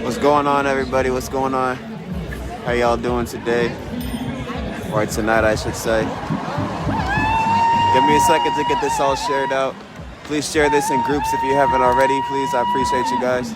What's going on, everybody? What's going on? How y'all doing today? Or tonight, I should say. Give me a second to get this all shared out. Please share this in groups if you haven't already, please. I appreciate you guys.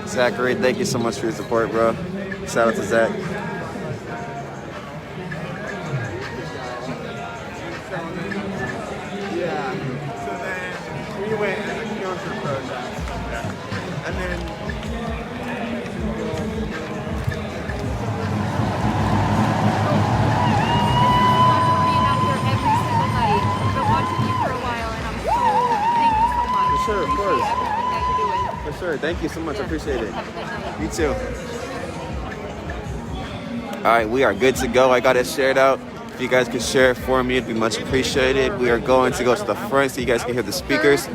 Zachary, thank you so much for your support, bro. Shout out to Zach. Yeah. So then we went and counter protest. And then Sure, of course. For sure. Thank you so much. I appreciate it. You too. All right, we are good to go. I got it shared out. If you guys could share it for me, it'd be much appreciated. We are going to go to the front so you guys can hear the speakers.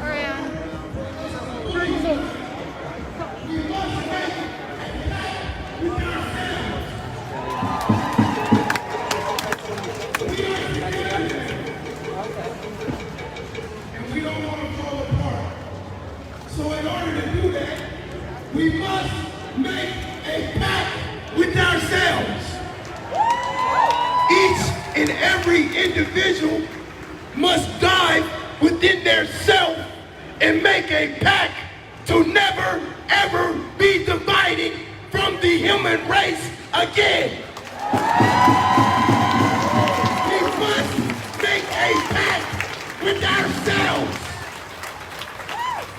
So in order to do that, we must make a pact with ourselves. Each and every individual must dive within their self and make a pact to never, ever be divided from the human race again. We must make a pact with ourselves.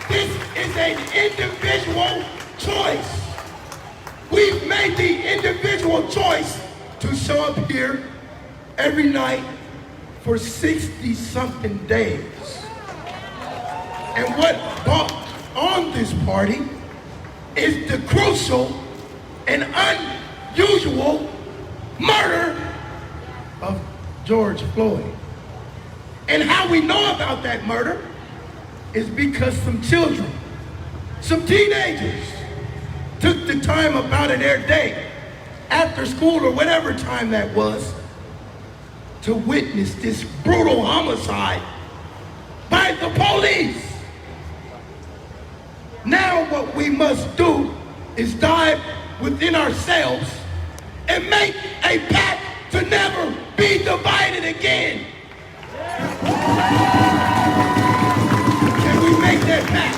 This is an individual choice. We've made the individual choice to show up here every night for 60-something days. And what brought on this party is the crucial and unusual murder of George Floyd. And how we know about that murder is because some children, some teenagers, took the time out of their day, after school or whatever time that was, to witness this brutal homicide by the police. Now what we must do is dive within ourselves and make a pact to never be divided again. Can we make that pact?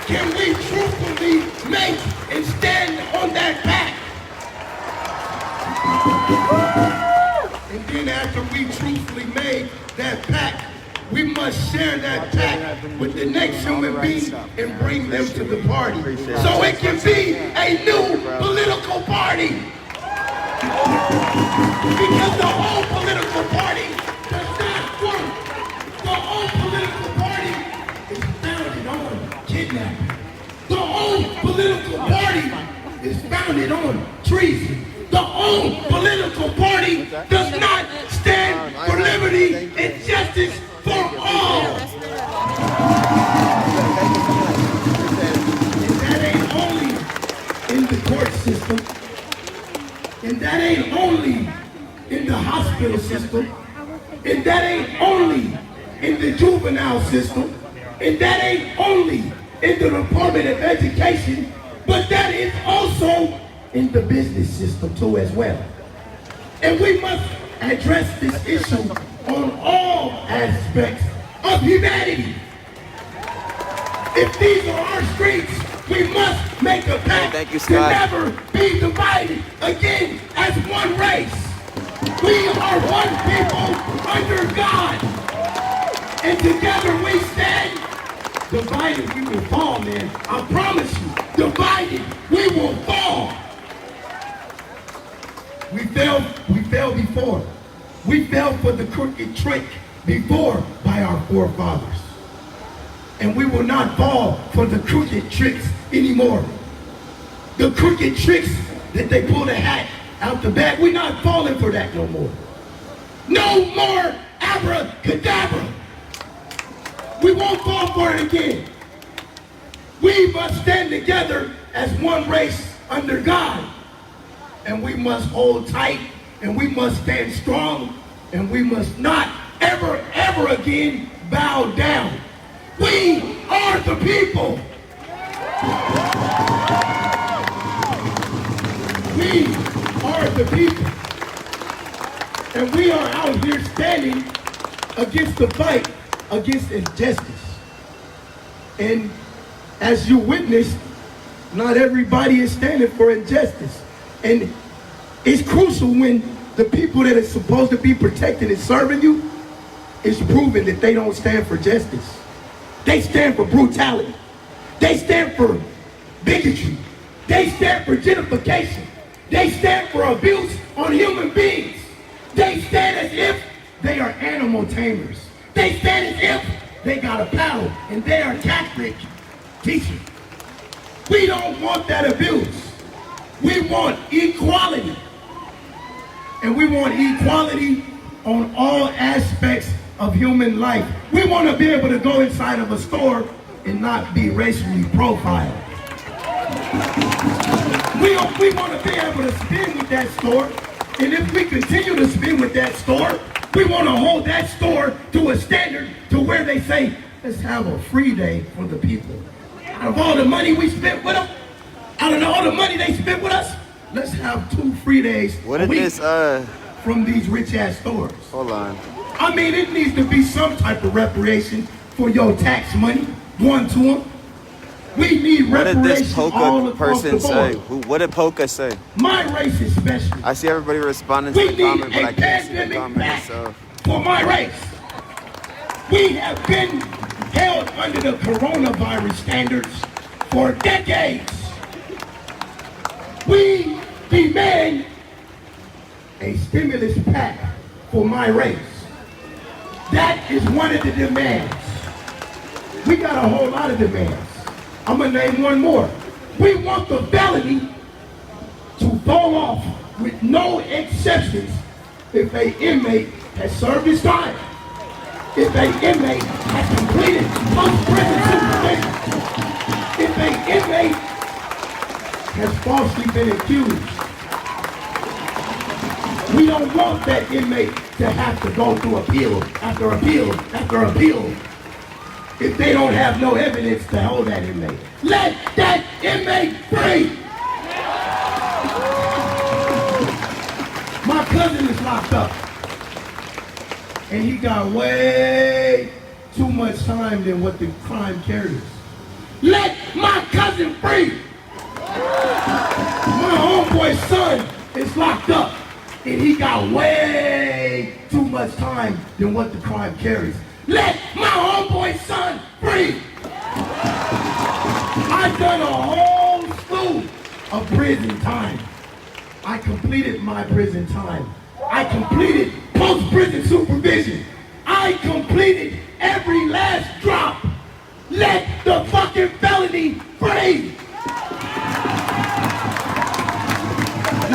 Can we truthfully make and stand on that pact? And then after we truthfully made that pact, we must share that pact with the next human being and bring them to the party. So it can be a new political party. Because the whole political party does not work. The whole political party is founded on kidnapping. The whole political party is founded on treason. The old political party does not stand for liberty and justice for all. And that ain't only in the court system. And that ain't only in the hospital system. And that ain't only in the juvenile system. And that ain't only in the Department of Education, but that is also in the business system too as well. And we must address this issue on all aspects of humanity. If these are our streets, we must make a pact to never be divided again as one race. We are one people under God. And together we stand. Divided, we will fall, man. I promise you. Divided, we will fall. We fell before. We fell for the crooked trick before by our forefathers. And we will not fall for the crooked tricks anymore. The crooked tricks that they pull the hat out the back, we're not falling for that no more. No more abracadabra. We won't fall for it again. We must stand together as one race under God. And we must hold tight, and we must stand strong, and we must not ever, ever again bow down. We are the people. We are the people. And we are out here standing against the fight against injustice. And as you witnessed, not everybody is standing for injustice. And it's crucial when the people that are supposed to be protecting and serving you is proving that they don't stand for justice. They stand for brutality. They stand for bigotry. They stand for gentrification. They stand for abuse on human beings. They stand as if they are animal tamers. They stand as if they got a paddle and they are Catholic teachers. We don't want that abuse. We want equality. And we want equality on all aspects of human life. We want to be able to go inside of a store and not be racially profiled. We want to be able to spend with that store. And if we continue to spend with that store, we want to hold that store to a standard to where they say, let's have a free day for the people. Out of all the money we spent with them, out of all the money they spent with us, let's have 2 free days a week from these rich-ass stores. Hold on. I mean, it needs to be some type of reparation for your tax money going to them. We need reparations all across the board. What did Polka say? My race is special. I see everybody responding to the comment, but I can't see the comment, so. For my race. We have been held under the coronavirus standards for decades. We demand a stimulus pack for my race. That is one of the demands. We got a whole lot of demands. I'm gonna name one more. We want the felony to fall off with no exceptions if an inmate has served his time. If an inmate has completed post-prison supervision. If an inmate has falsely been accused. We don't want that inmate to have to go through appeal after appeal after appeal if they don't have no evidence to hold that inmate. Let that inmate free! My cousin is locked up. And he got way too much time than what the crime carries. Let my cousin free! My homeboy's son is locked up. And he got way too much time than what the crime carries. Let my homeboy's son free! I've done a whole slew of prison time. I completed my prison time. I completed post-prison supervision. I completed every last drop. Let the fucking felony free!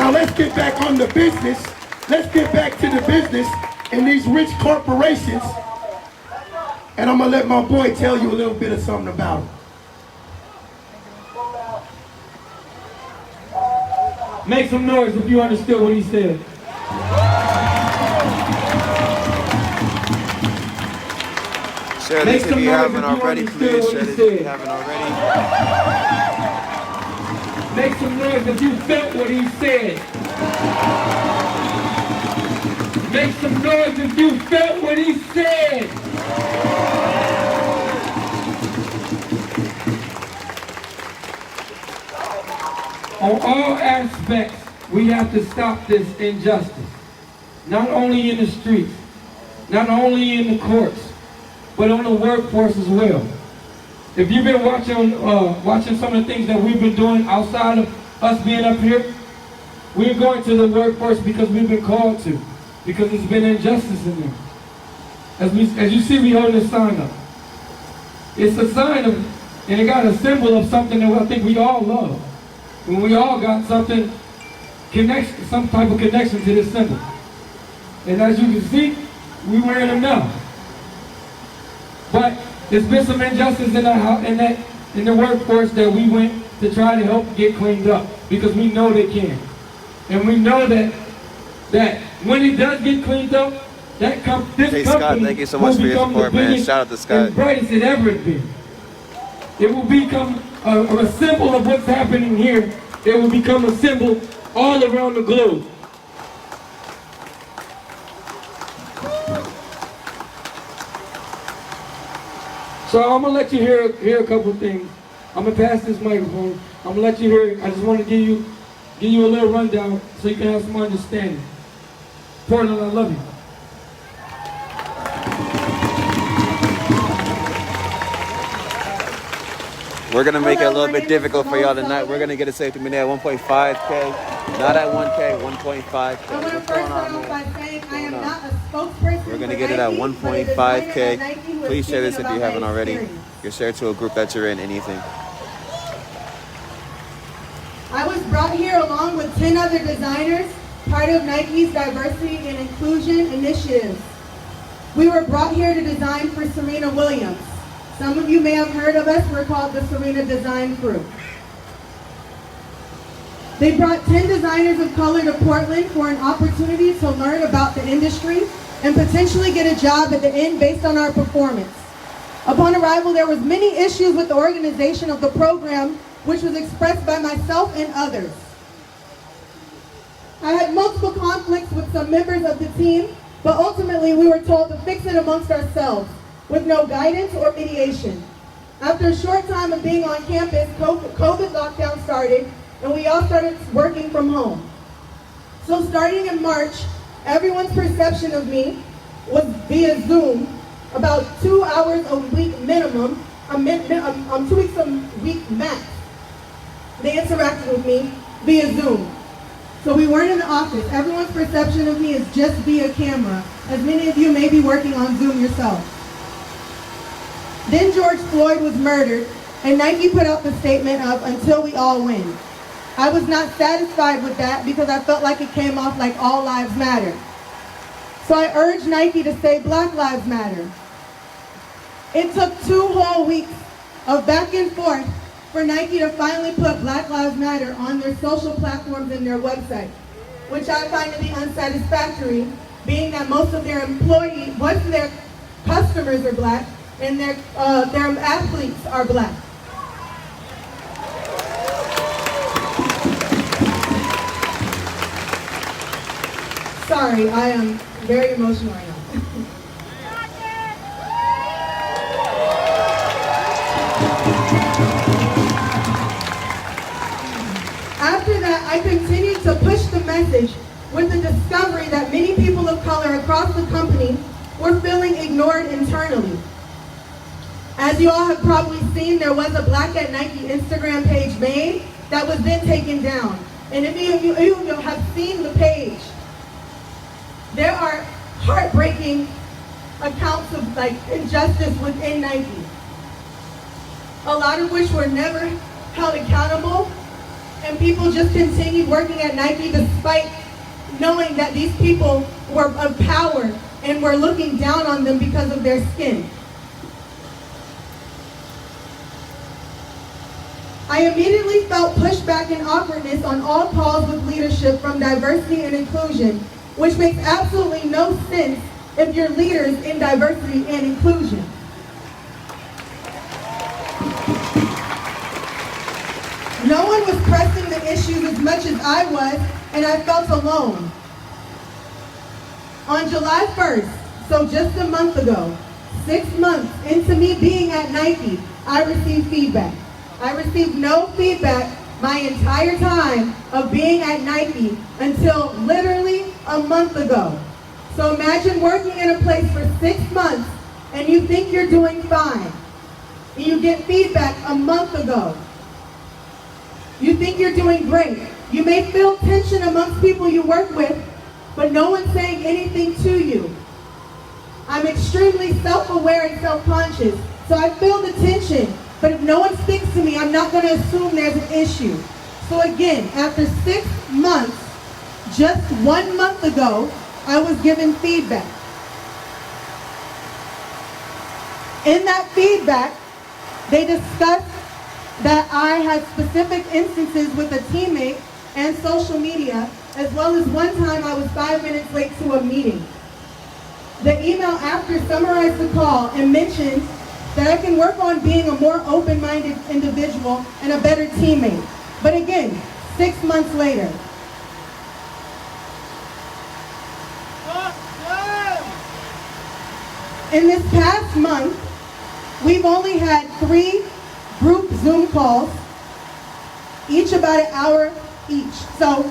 Now let's get back on the business. Let's get back to the business and these rich corporations. And I'm gonna let my boy tell you a little bit of something about it. Make some noise if you understood what he said. Share this if you haven't already, please. Share this if you haven't already. Make some noise if you felt what he said. Make some noise if you felt what he said. On all aspects, we have to stop this injustice. Not only in the streets, not only in the courts, but on the workforce as well. If you've been watching some of the things that we've been doing outside of us being up here, we're going to the workforce because we've been called to, because there's been injustice in there. As you see, we hold this sign up. It's a sign of, and it got a symbol of something that I think we all love. When we all got something, some type of connection to this symbol. And as you can see, we wearing them now. But there's been some injustice in the workforce that we went to try to help get cleaned up, because we know they can. And we know that when it does get cleaned up, this company Scott, thank you so much for your support, man. Shout out to Scott. And brightest it ever been. It will become a symbol of what's happening here. It will become a symbol all around the globe. So I'm gonna let you hear a couple of things. I'm gonna pass this microphone. I'm gonna let you hear. I just want to give you a little rundown so you can have some understanding. Portland, I love you. We're gonna make it a little bit difficult for y'all tonight. We're gonna get a safety minute at 1.5K, not at 1K, 1.5K. I want to first start off by saying I am not a spokesperson. We're gonna get it at 1.5K. Please share this if you haven't already. You share it to a group that you're in, anything. I was brought here along with 10 other designers, part of Nike's diversity and inclusion initiatives. We were brought here to design for Serena Williams. Some of you may have heard of us. We're called the Serena Design Crew. They brought 10 designers of color to Portland for an opportunity to learn about the industry and potentially get a job at the end based on our performance. Upon arrival, there was many issues with the organization of the program, which was expressed by myself and others. I had multiple conflicts with some members of the team, but ultimately we were told to fix it amongst ourselves, with no guidance or mediation. After a short time of being on campus, COVID lockdown started, and we all started working from home. So starting in March, everyone's perception of me was via Zoom, about 2 hours a week minimum, 2 weeks a week max. They interacted with me via Zoom. So we weren't in the office. Everyone's perception of me is just via camera, as many of you may be working on Zoom yourself. Then George Floyd was murdered, and Nike put out the statement of "Until we all win." I was not satisfied with that because I felt like it came off like all lives matter. So I urged Nike to say Black Lives Matter. It took 2 whole weeks of back and forth for Nike to finally put Black Lives Matter on their social platforms and their website, which I find to be unsatisfactory, being that most of their customers are Black, and their athletes are Black. Sorry, I am very emotional right now. After that, I continued to push the message with the discovery that many people of color across the company were feeling ignored internally. As you all have probably seen, there was a Black at Nike Instagram page made that was then taken down. And if any of you have seen the page, there are heartbreaking accounts of injustice within Nike. A lot of which were never held accountable, and people just continued working at Nike despite knowing that these people were of power and were looking down on them because of their skin. I immediately felt pushback and awkwardness on all calls with leadership from diversity and inclusion, which makes absolutely no sense if you're leaders in diversity and inclusion. No one was pressing the issues as much as I was, and I felt alone. On July 1st, so just a month ago, 6 months into me being at Nike, I received feedback. I received no feedback my entire time of being at Nike until literally a month ago. So imagine working in a place for 6 months and you think you're doing fine. And you get feedback a month ago. You think you're doing great. You may feel tension amongst people you work with, but no one's saying anything to you. I'm extremely self-aware and self-conscious, so I feel the tension. But if no one speaks to me, I'm not going to assume there's an issue. So again, after 6 months, just 1 month ago, I was given feedback. In that feedback, they discussed that I had specific instances with a teammate and social media, as well as one time I was 5 minutes late to a meeting. The email after summarized the call and mentioned that I can work on being a more open-minded individual and a better teammate. But again, 6 months later. In this past month, we've only had 3 group Zoom calls, each about an hour each. So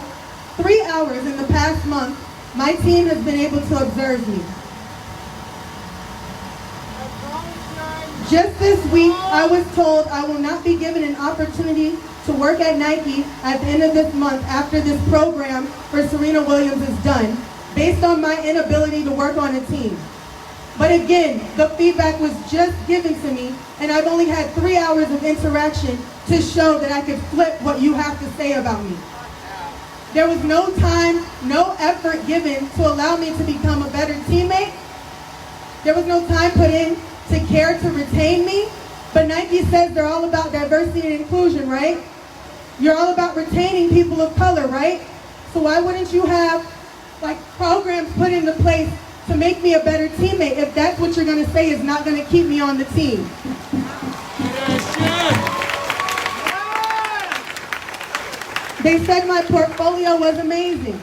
3 hours in the past month, my team has been able to observe me. Just this week, I was told I will not be given an opportunity to work at Nike at the end of this month after this program for Serena Williams is done, based on my inability to work on a team. But again, the feedback was just given to me, and I've only had 3 hours of interaction to show that I could flip what you have to say about me. There was no time, no effort given to allow me to become a better teammate. There was no time put in to care to retain me. But Nike says they're all about diversity and inclusion, right? You're all about retaining people of color, right? So why wouldn't you have like programs put into place to make me a better teammate if that's what you're going to say is not going to keep me on the team? They said my portfolio was amazing.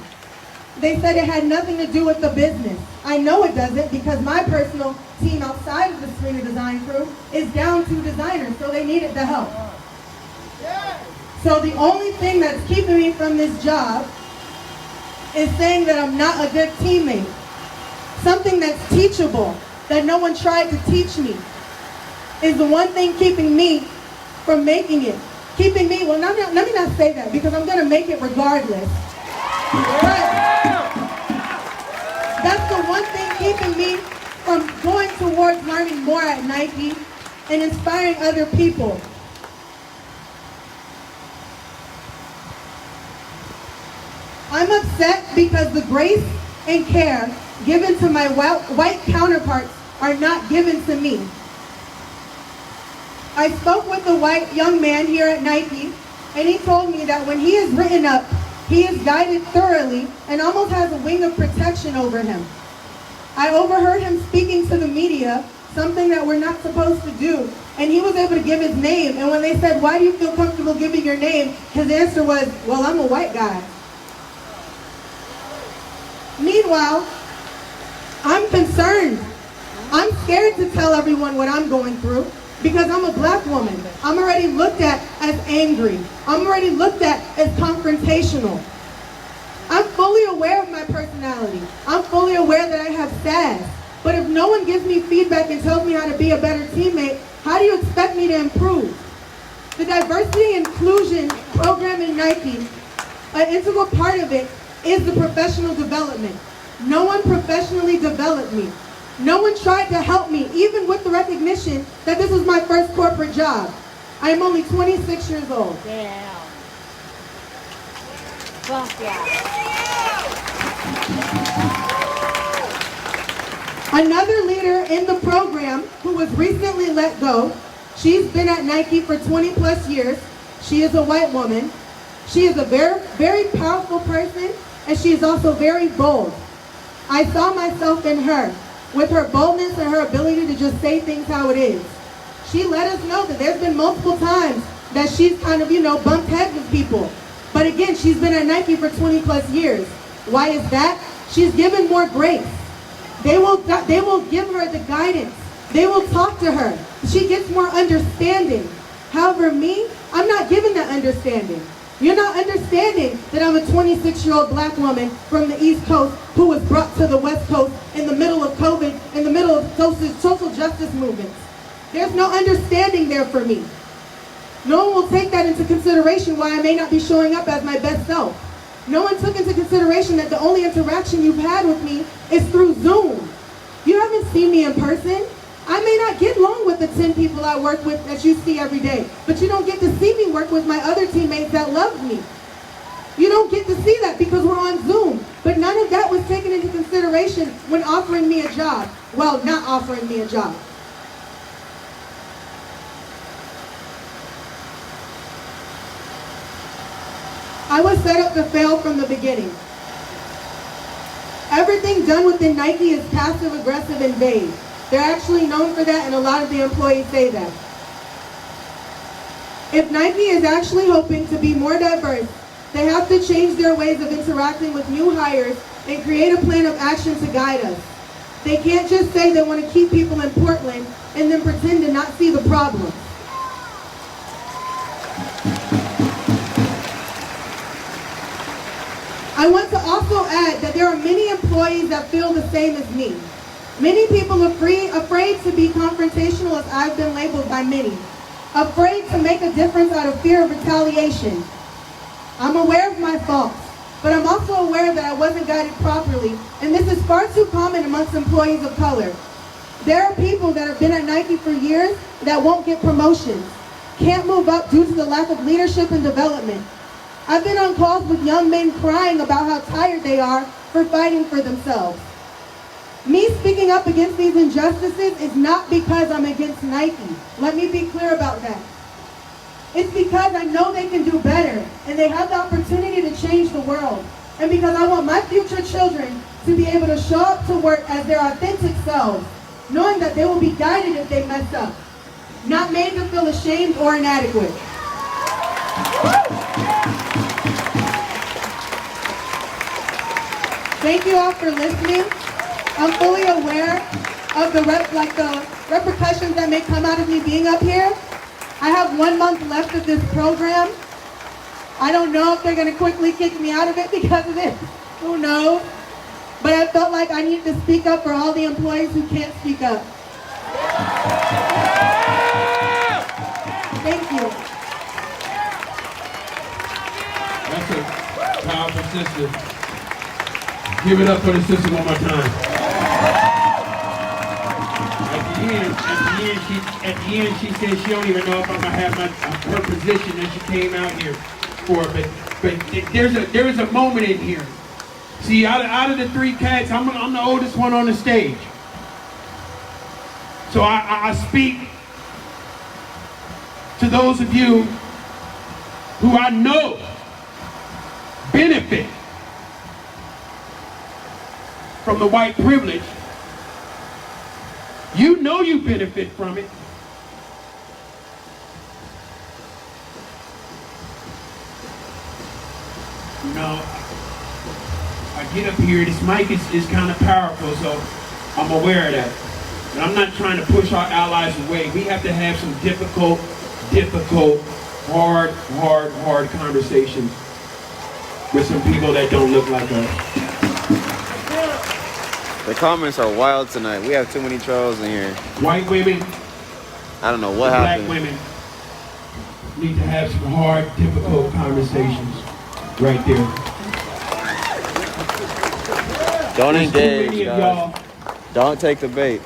They said it had nothing to do with the business. I know it doesn't, because my personal team outside of the Serena Design Crew is down 2 designers, so they needed the help. So the only thing that's keeping me from this job is saying that I'm not a good teammate. Something that's teachable, that no one tried to teach me, is the one thing keeping me from making it. Keeping me, well, let me not say that, because I'm going to make it regardless. But that's the one thing keeping me from going towards learning more at Nike and inspiring other people. I'm upset because the grace and care given to my white counterparts are not given to me. I spoke with a white young man here at Nike, and he told me that when he is written up, he is guided thoroughly and almost has a wing of protection over him. I overheard him speaking to the media, something that we're not supposed to do, and he was able to give his name. And when they said, "Why do you feel comfortable giving your name?" his answer was, "Well, I'm a white guy." Meanwhile, I'm concerned. I'm scared to tell everyone what I'm going through, because I'm a black woman. I'm already looked at as angry. I'm already looked at as confrontational. I'm fully aware of my personality. I'm fully aware that I have sass. But if no one gives me feedback and tells me how to be a better teammate, how do you expect me to improve? The diversity and inclusion program in Nike, an integral part of it is the professional development. No one professionally developed me. No one tried to help me, even with the recognition that this was my first corporate job. I am only 26 years old. Another leader in the program who was recently let go, she's been at Nike for 20 plus years. She is a white woman. She is a very, very powerful person, and she is also very bold. I saw myself in her, with her boldness and her ability to just say things how it is. She let us know that there's been multiple times that she's kind of, bumped heads with people. But again, she's been at Nike for 20 plus years. Why is that? She's given more grace. They will give her the guidance. They will talk to her. She gets more understanding. However, me, I'm not given that understanding. You're not understanding that I'm a 26-year-old black woman from the East Coast who was brought to the West Coast in the middle of COVID, in the middle of social justice movements. There's no understanding there for me. No one will take that into consideration why I may not be showing up as my best self. No one took into consideration that the only interaction you've had with me is through Zoom. You haven't seen me in person. I may not get along with the 10 people I work with that you see every day, but you don't get to see me work with my other teammates that love me. You don't get to see that because we're on Zoom. But none of that was taken into consideration when offering me a job. Well, not offering me a job. I was set up to fail from the beginning. Everything done within Nike is passive, aggressive, and vague. They're actually known for that, and a lot of the employees say that. If Nike is actually hoping to be more diverse, they have to change their ways of interacting with new hires and create a plan of action to guide us. They can't just say they want to keep people in Portland and then pretend to not see the problem. I want to also add that there are many employees that feel the same as me. Many people are afraid to be confrontational, as I've been labeled by many. Afraid to make a difference out of fear of retaliation. I'm aware of my faults, but I'm also aware that I wasn't guided properly, and this is far too common amongst employees of color. There are people that have been at Nike for years that won't get promotions, can't move up due to the lack of leadership and development. I've been on calls with young men crying about how tired they are for fighting for themselves. Me speaking up against these injustices is not because I'm against Nike. Let me be clear about that. It's because I know they can do better, and they have the opportunity to change the world. And because I want my future children to be able to show up to work as their authentic selves, knowing that they will be guided if they mess up, not made to feel ashamed or inadequate. Thank you all for listening. I'm fully aware of the repercussions that may come out of me being up here. I have 1 month left of this program. I don't know if they're going to quickly kick me out of it because of this. Who knows? But I felt like I needed to speak up for all the employees who can't speak up. Thank you. That's a powerful sister. Give it up for the sister one more time. At the end, she said she don't even know if I'm gonna have her position that she came out here for. But there is a moment in here. See, out of the three cats, I'm the oldest one on the stage. So I speak to those of you who I know benefit from the white privilege. You know you benefit from it. You know, I get up here, this mic is kind of powerful, so I'm aware of that. But I'm not trying to push our allies away. We have to have some difficult, hard conversations with some people that don't look like us. The comments are wild tonight. We have too many trolls in here. White women, I don't know what black happened. women need to have some hard, difficult conversations right there. Don't There's too engage, many of guys. y'all Don't take the bait.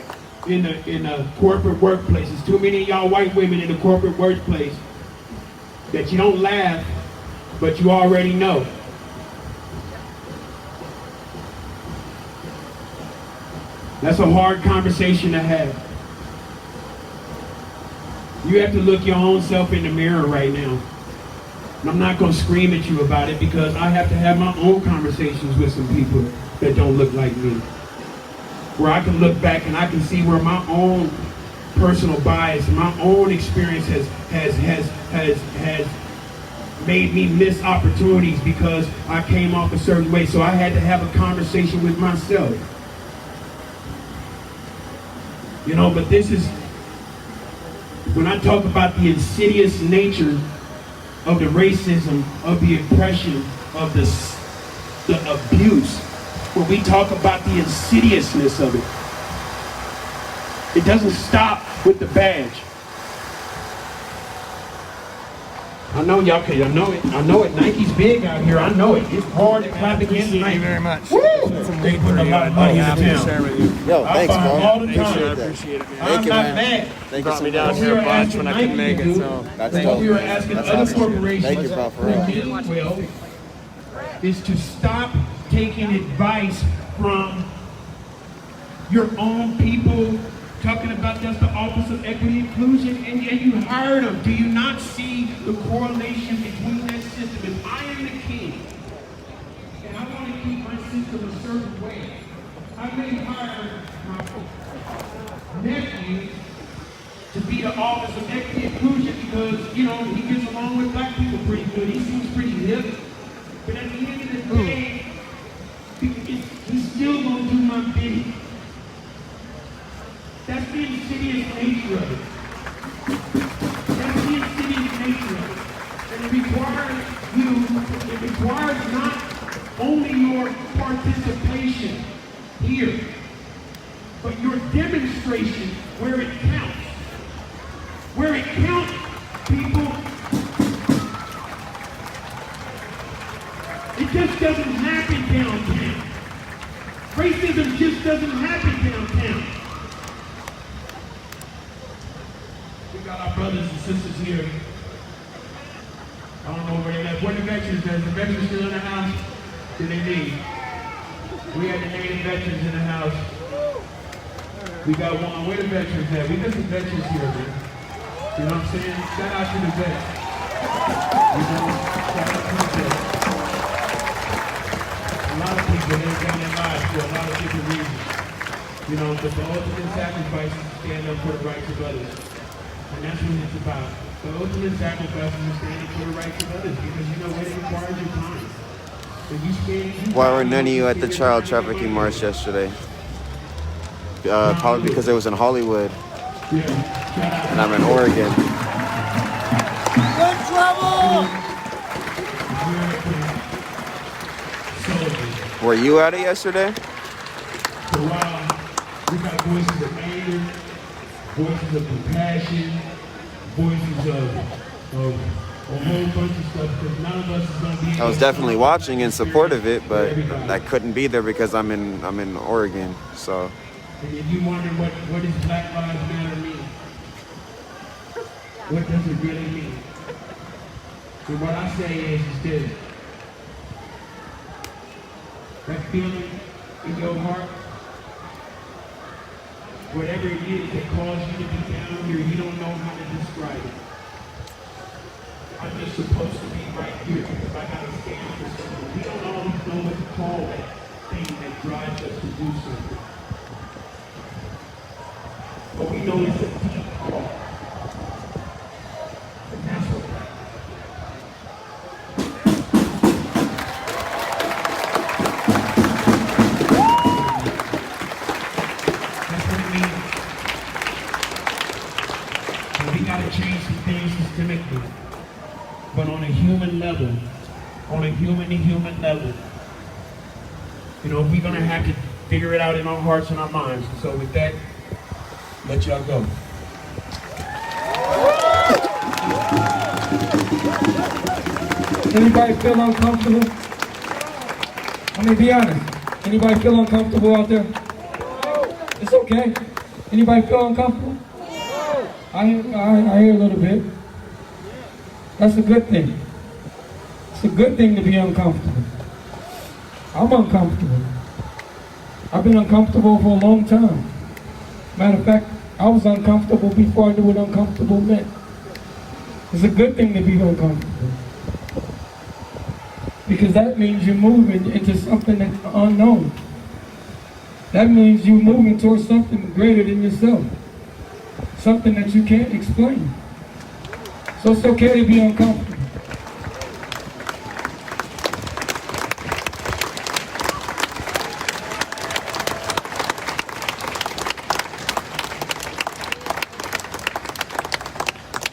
in the corporate workplaces. Too many of y'all white women in the corporate workplace that you don't laugh, but you already know That's a hard conversation to have. You have to look your own self in the mirror right now. And I'm not going to scream at you about it because I have to have my own conversations with some people that don't look like me. Where I can look back and I can see where my own personal bias and my own experience has made me miss opportunities because I came off a certain way. So I had to have a conversation with myself. You know, but this is, when I talk about the insidious nature of the racism, of the oppression, of the abuse, when we talk about the insidiousness of it, it doesn't stop with the badge. I know y'all can, I know it. Nike's big out here. I know it. It's hard to clap against Nike. Thank you very much. Woo! They put a lot of money in the town. Yo, I thanks, buy them bro. all the time. Appreciate I that. appreciate it, man. I'm Thank you, not man. mad. Thank you Brought so me down much. here a bunch when I couldn't make it, so That's What dope. we were asking That's other awesome. corporations Thank you, bro, for real. to do well is to stop taking advice from your own people talking about that's the Office of Equity Inclusion, and you hired them. Do you not see the correlation between that system? If I am the king, and I want to keep my system a certain way, I may hire my nephew to be the Office of Equity Inclusion because, you know, he gets along with black people pretty good. He seems pretty hip. But at the end of the day, he's still going to do my bidding. That's the insidious nature of it. That's the insidious nature of it. And it requires not only your participation here, but your demonstration where it counts. Where it counts, people, it just doesn't happen downtown. Racism just doesn't happen downtown. We got our brothers and sisters here. I don't know where they left. Where the veterans? Is the veterans still in the house? Do they leave? We had the native veterans in the house. We got one. Where the veterans at? We got some veterans here, man. You know what I'm saying? Shout out to the vets. You know, shout out to the vets. A lot of people, they've done their lives for a lot of different reasons. You know, but the ultimate sacrifice is to stand up for the rights of others. And that's what it's about. The ultimate sacrifice is standing for the rights of others because you know what, it requires your time. So you stand, Why were none of you at the child trafficking march yesterday? Probably because it was in Hollywood and I'm in Oregon. Good trouble! Were you at it yesterday? So while we got voices of anger, voices of compassion, voices of a whole bunch of stuff, because none of us is going to be... I was definitely watching in support of it, but I couldn't be there because I'm in Oregon, so. And if you wonder what does Black Lives Matter mean? What does it really mean? And what I say is this. That feeling in your heart, whatever it is that caused you to be down here, you don't know how to describe it. I'm just supposed to be right here because I got to stand for something. We don't always know what to call that thing that drives us to do something. But we know it's a deep call. And that's what we got to change some things systemically. But on a human level, on a human-to-human level, you know, we're going to have to figure it out in our hearts and our minds. And so with that, let y'all go. Anybody feel uncomfortable? I mean, be honest. Anybody feel uncomfortable out there? It's okay. Anybody feel uncomfortable? I hear a little bit. That's a good thing. It's a good thing to be uncomfortable. I'm uncomfortable. I've been uncomfortable for a long time. Matter of fact, I was uncomfortable before I knew what uncomfortable meant. It's a good thing to be uncomfortable. Because that means you're moving into something that's unknown. That means you're moving towards something greater than yourself. Something that you can't explain. So it's okay to be uncomfortable.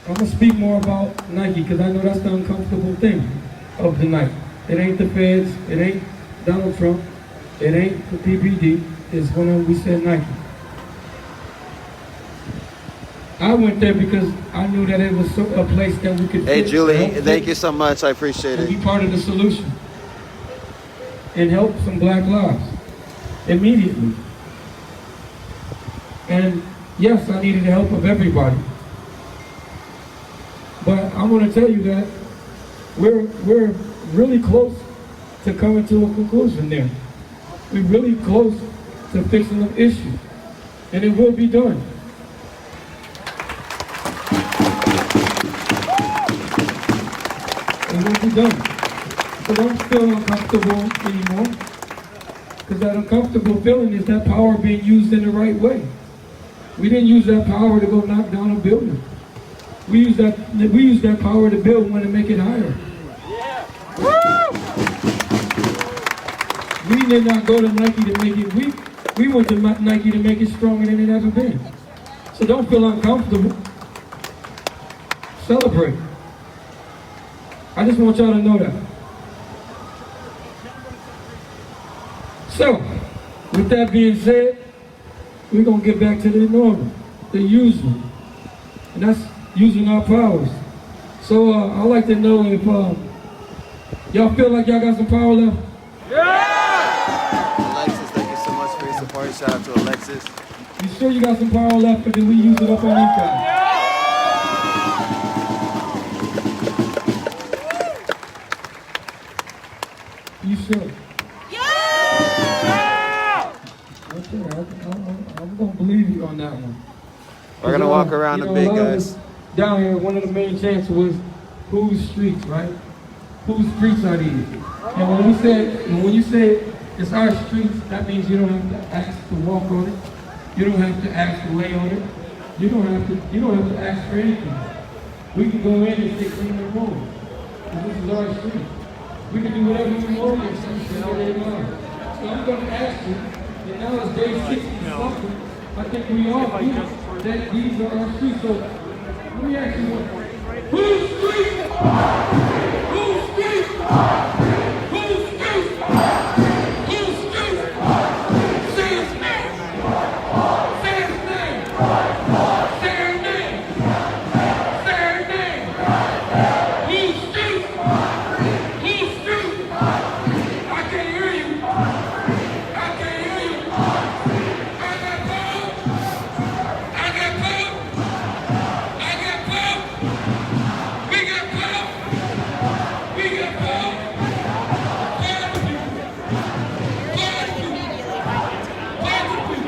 I'm going to speak more about Nike because I know that's the uncomfortable thing of the night. It ain't the feds, it ain't Donald Trump, it ain't the PPD, it's when we said Nike. I went there because I knew that it was a place that we could Hey, fix, Julie, help thank fix, you so much. I appreciate and be it. part of the solution and help some black lives immediately. And yes, I needed the help of everybody. But I want to tell you that we're really close to coming to a conclusion there. We're really close to fixing the issue. And it will be done. It will be done. So don't feel uncomfortable anymore. Because that uncomfortable feeling is that power being used in the right way. We didn't use that power to go knock down a building. We use that power to build one and make it higher. We did not go to Nike to make it weak. We went to Nike to make it stronger than it ever been. So don't feel uncomfortable. Celebrate. I just want y'all to know that. So, with that being said, we're going to get back to the normal, the usual. And that's using our powers. So I'd like to know if y'all feel like y'all got some power left? Alexis, thank you so much for your support. Shout out to Alexis. You sure you got some power left, or did we use it up on these guys? You sure? Okay, I'm gonna believe you on that one. We're gonna walk around a bit, lot of guys. us down here, one of the main chants was whose streets, right? Whose streets are these? And when you say it's our streets, that means you don't have to ask to walk on it. You don't have to ask to lay on it. You don't have to ask for anything. We can go in and say clean the room. This is our street. We can do whatever we want and say where they are. So I'm gonna ask you, and now it's day 60 something. I think we all agree that these are our streets. So let me ask you one. Whose street? Whose street? Whose street? Whose street? Say his name. Say his name. Say her name. Say her name. Whose street? Whose street? I can't hear you. I can't hear you. I got power. I got power. I got power. We got power. We got power. Power people. Power people. Power people.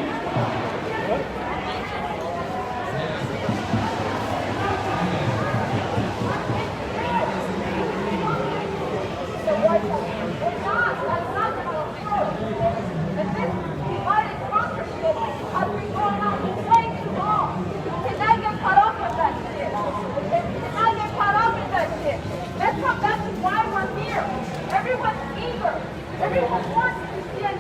That's why we're here. Everyone's eager. Everyone wants to see an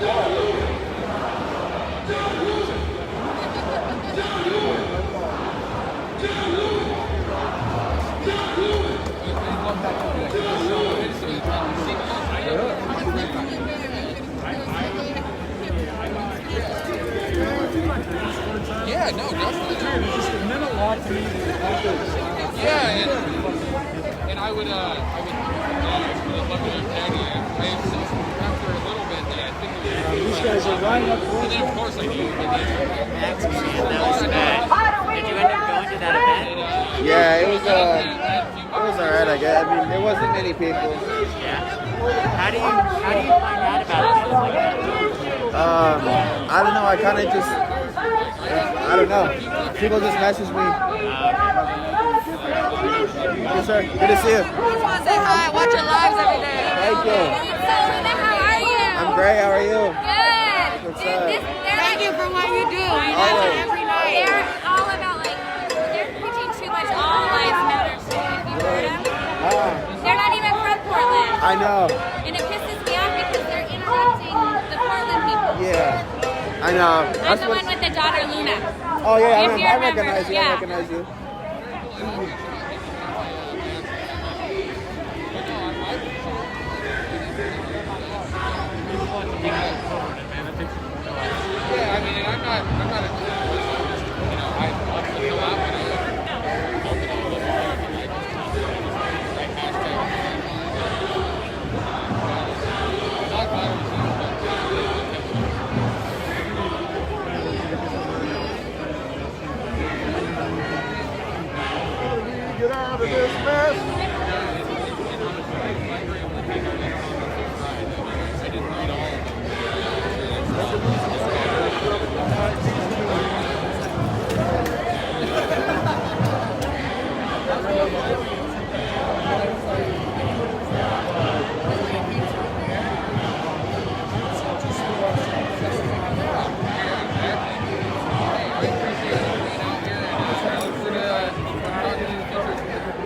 John Lewis! Yeah, and I would love to have Patty. After a little bit, then I think These guys are right up close. and then of course I do. Max, man, that was bad. Did you end up going to that event? Yeah, it was alright, I guess. I mean, there wasn't many people. Yeah. How do you find out about stuff like that? I don't know. I kind of just, I don't know. People just message me. Yes, sir. Good to see you. I just want to say hi. I watch your lives every day. Thank you. How are you? I'm great. How are you? Good. What's up? Thank you for what you do. I watch it every night. They're all about they're preaching too much all lives matter. So if you heard them, they're not even from Portland. I know. And it pisses me off because they're interrupting the Portland people. Yeah. I know. I'm the one with the daughter Luna. Oh yeah, If you I remember, recognize you. I yeah. recognize you. Yeah, I mean, and I'm not a I love to go out and Get out of this mess.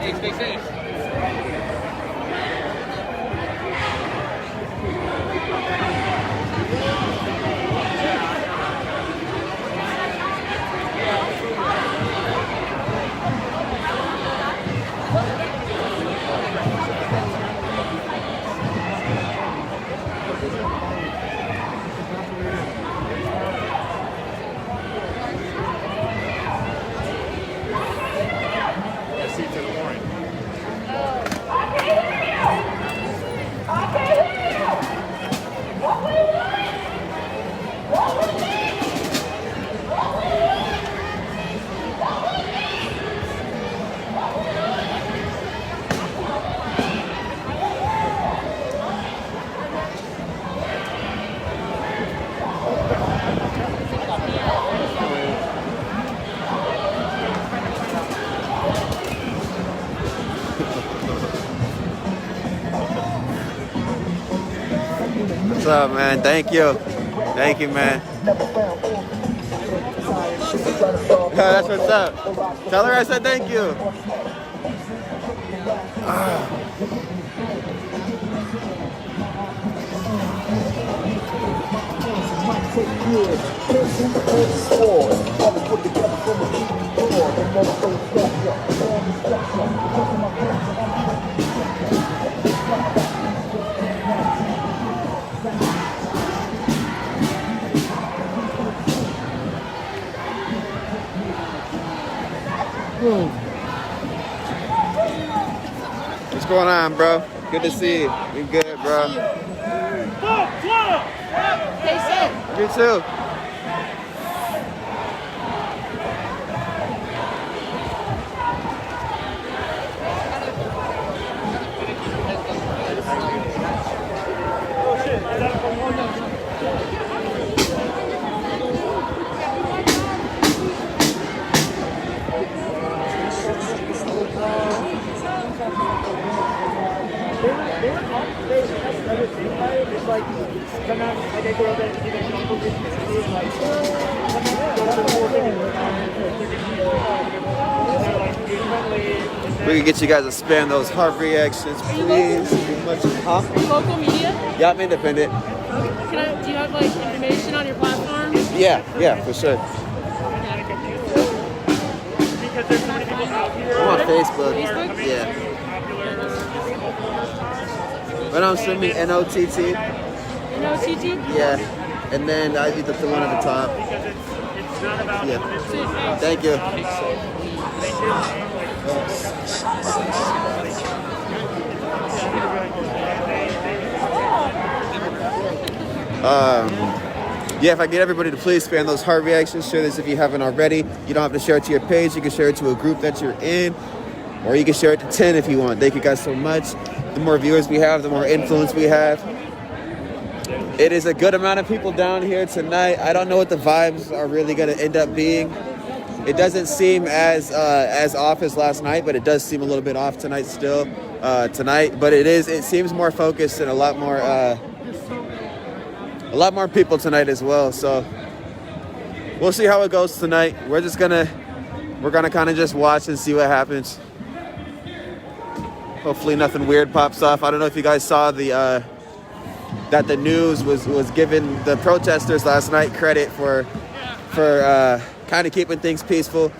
Hey, stay safe. What's up, man? Thank you. Thank you, man. That's what's up. Tell her I said thank you. What's going on, bro? Good to see you. You good, bro? Stay safe. You too. It's like, come out, like I go out there and give a couple of like, We can get you guys to spam those heart reactions, please. Huh? Local media? Yeah, I'm independent. Do you have like information on your platform? Yeah, for sure. I'm on Facebook. Yeah. But I'm streaming NOTT. NOTT? Yeah. And then I did the one at the top. Yeah. Thank you. Yeah, if I get everybody to please spam those heart reactions, share this if you haven't already. You don't have to share it to your page. You can share it to a group that you're in, or you can share it to 10 if you want. Thank you guys so much. The more viewers we have, the more influence we have. It is a good amount of people down here tonight. I don't know what the vibes are really going to end up being. It doesn't seem as off as last night, but it does seem a little bit off tonight still. But it seems more focused and a lot more people tonight as well. So we'll see how it goes tonight. We're gonna kind of just watch and see what happens. Hopefully nothing weird pops off. I don't know if you guys saw that the news was giving the protesters last night credit for kind of keeping things peaceful,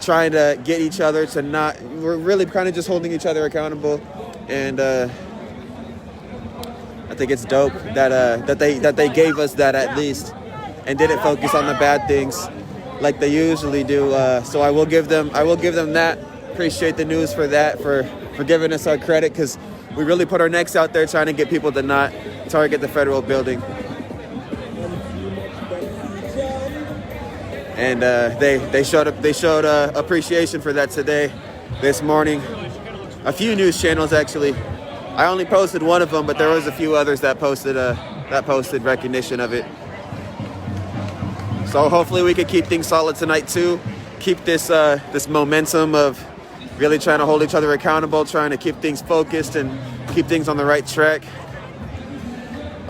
trying to get each other to not. We're really kind of just holding each other accountable, and I think it's dope that they gave us that at least, and didn't focus on the bad things like they usually do. So I will give them that. Appreciate the news for that, for giving us our credit, because we really put our necks out there trying to get people to not target the federal building. And they showed appreciation for that today, this morning. A few news channels actually. I only posted one of them, but there was a few others that posted recognition of it. So hopefully we could keep things solid tonight too. Keep this momentum of really trying to hold each other accountable, trying to keep things focused and keep things on the right track.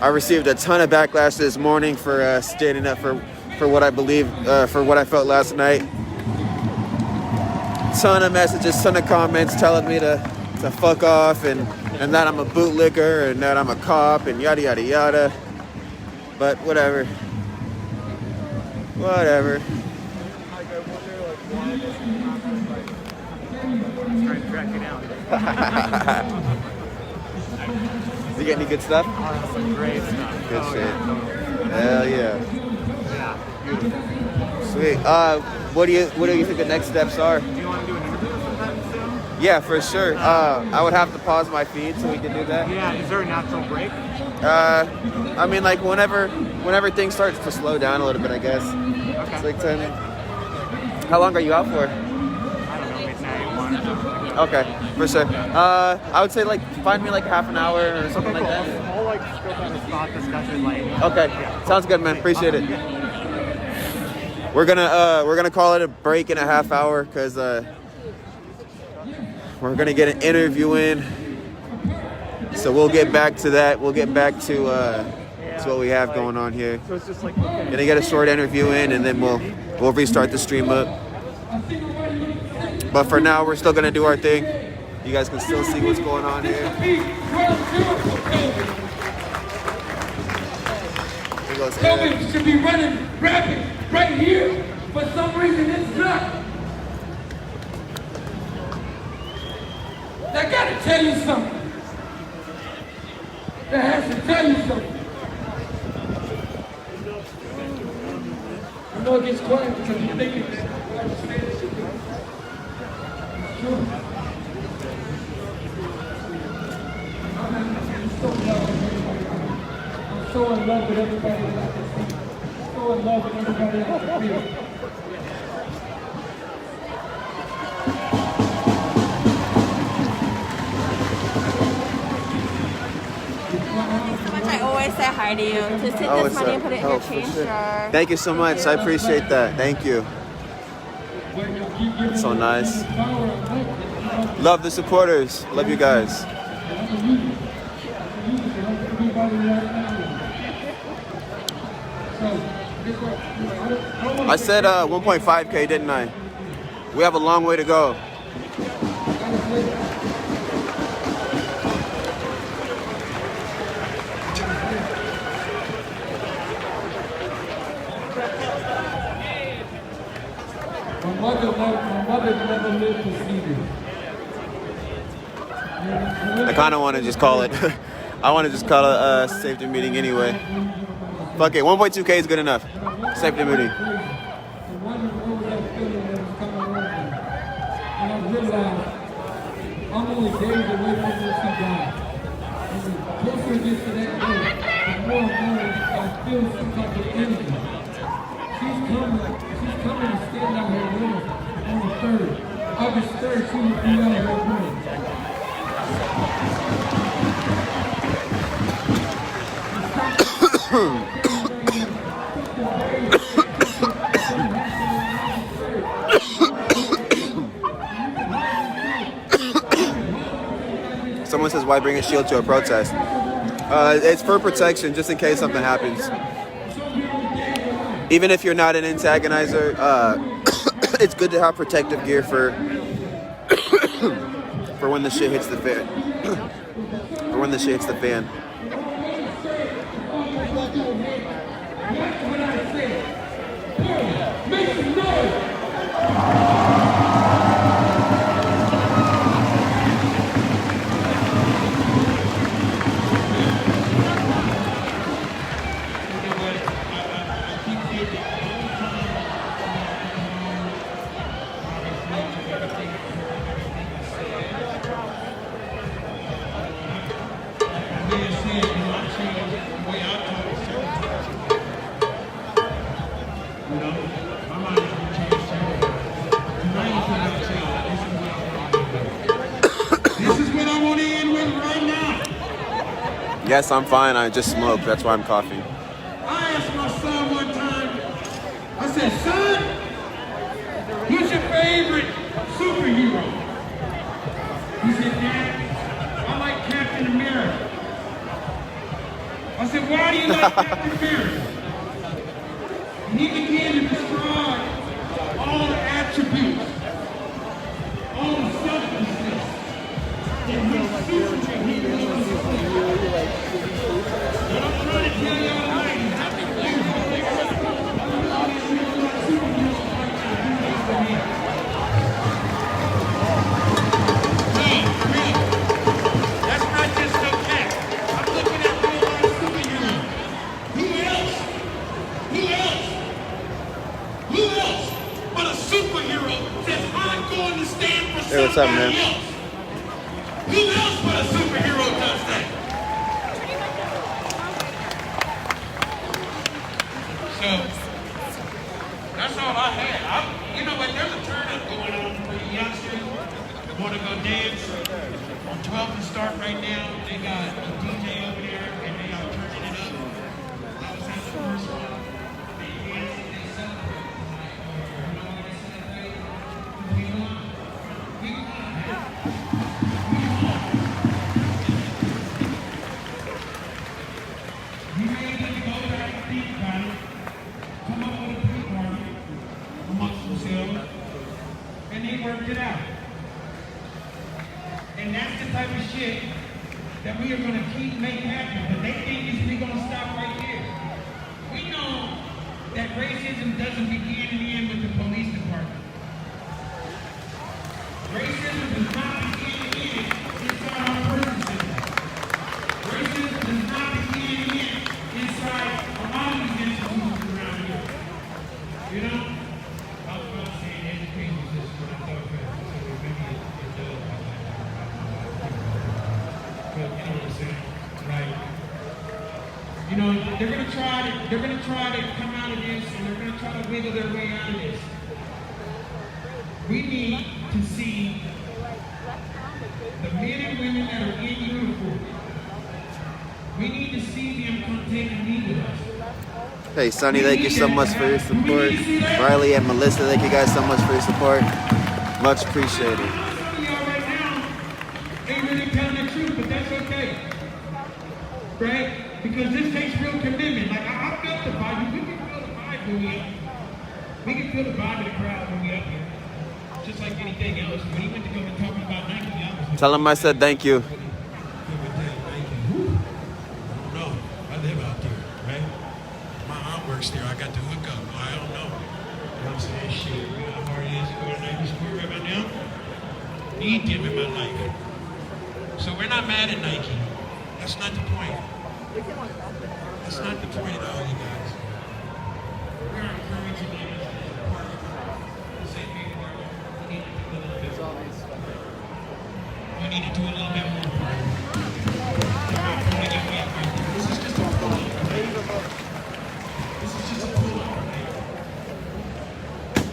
I received a ton of backlash this morning for standing up for what I believe, for what I felt last night. Ton of messages, ton of comments telling me to fuck off and that I'm a bootlicker and that I'm a cop and yada yada yada. But whatever. Whatever. You get any good stuff? Some great stuff. Good shit. Hell yeah. Beautiful. Sweet. What do you think the next steps are? Do you want to do an interview sometime soon? Yeah, for sure. I would have to pause my feed so we can do that. Yeah. Is there a natural break? I mean, like whenever things start to slow down a little bit, I guess. Okay. It's like 10. How long are you out for? I don't know, midnight, 1 or something. Okay, for sure. I would say like find me like half an hour or something like that. I'll like scope out a spot, discussion like. Okay, Yeah. sounds good, man. Appreciate it. We're gonna call it a break in a half hour because we're gonna get an interview in. So we'll get back to that. We'll get back to what we have going on here. So it's just like Gonna get a short interview in, and then we'll restart the stream up. But for now, we're still gonna do our thing. You guys can still see what's going on here. Here goes Ed. COVID should be running rapid right here. For some reason, it's not. I gotta tell you something. That has to tell you something. I know it gets quiet because you're thinking that. Sure. I'm so in love with everybody that I can see. So in love with everybody that I can feel. I always say hi to you. Just take this money and put it in your change jar. Thank you so much. I appreciate that. Thank you. It's so nice. Love the supporters. Love you guys. I said 1.5K, didn't I? We have a long way to go. My mother never lived to see this. I kind of want to just call it. I want to just call it a safety meeting anyway. Fuck it, 1.2K is good enough. Safety meeting. only days away from when she died. And the closer it gets to that day, the more and more I feel some type of energy. She's coming to stand out her room on the 3rd. August 3rd, she will be out her room. Someone says, why bring a shield to a protest? It's for protection, just in case something happens. Even if you're not an antagonizer, it's good to have protective gear for when the shit hits the fan. For when the shit hits the fan. Yes, I'm fine. I just smoked. That's why I'm coughing. I asked my son one time, I said, son, who's your favorite superhero? He said, Dad, I like Captain America. I said, why do you like Captain America? And he began to describe all the attributes, all the selflessness that makes superheroes. And I'm trying to tell y'all tonight, that's not just no cat. I'm looking at real life superheroes. Who else but a superhero says, I'm going to stand for Hey, what's up, somebody man? else? Who else but a superhero does that? So, that's all I had. You know what, there's a turn up going on for the youngsters. Want to go dance? On 12th and start right now. They got a DJ over there and they are turning it up. I was at the first one. They dance and they celebrate. You know what they celebrate? We won. You may need to go back and think about it. Come up with a pre-party amongst themselves, and they worked it out. And that's the type of shit that we are going to keep making happen. But they think we're going to stop right there. We know that racism doesn't begin and end with the police department. Racism does not begin and end inside our prison system. Racism does not begin and end inside a lot of these institutions around here. You know? I was about to say the education system, but I thought that maybe it does. But you know what I'm saying? Right? You know, they're gonna try to come out of this, and they're gonna try to wiggle their way out of this. We need to see the men and women that are in uniform. We need to see them come take a knee with us. Hey, Sonny, thank you so much for your support. Riley and Melissa, thank you guys so much for your support. Much appreciated. Some of y'all right now ain't really telling the truth, but that's okay. Right? Because this takes real commitment. Like, I felt the vibe. We can feel the vibe when we up here. We can feel the vibe of the crowd when we up here. Just like anything else. When he went to go and talk about Nike, I was like, Tell him I said thank you. no, I live out there, right? My aunt works there. I got the hook up. I don't know. You know what I'm saying? Shit, you know how hard it is to go to Nike Square right about now? Need them in my life. So we're not mad at Nike. That's not the point. That's not the point at all, you guys. We're encouraging them to be part of the same big part. We need need to do a little bit more work. This is just a pull-up. This is just a pull-up.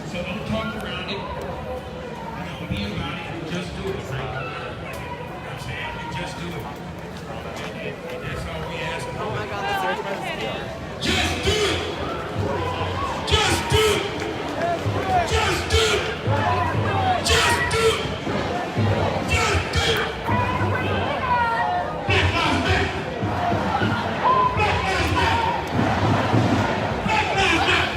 So don't talk around it. Don't be about it. Just do it, right? You know what I'm saying? You just do it. And that's all we ask. Oh my God, that's just do it! Just do it! Just do it! Just do it! Just do it! Black Lives Matter! Black Lives Matter! Black Lives Matter!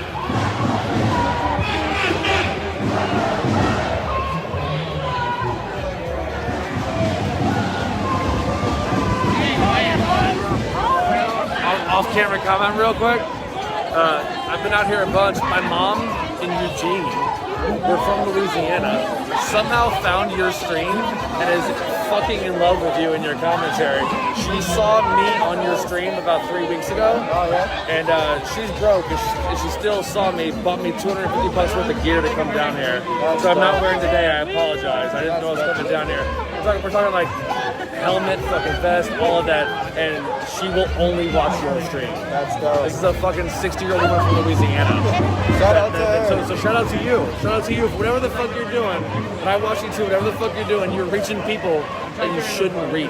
Off-camera comment real quick. I've been out here a bunch. My mom in Eugene, we're from Louisiana, somehow found your stream and is fucking in love with you and your commentary. She saw me on your stream about 3 weeks ago, and she's broke. And she still saw me, bought me $250 worth of gear to come down here. So I'm not wearing today, I apologize. I didn't know I was coming down here. We're talking like helmet, fucking vest, all of that, and she will only watch your stream. That's dope. This is a fucking 60-year-old woman from Louisiana. Shout out to her. So shout out to you. Shout out to you for whatever the fuck you're doing. And I watch you too, whatever the fuck you're doing, you're reaching people that you shouldn't reach.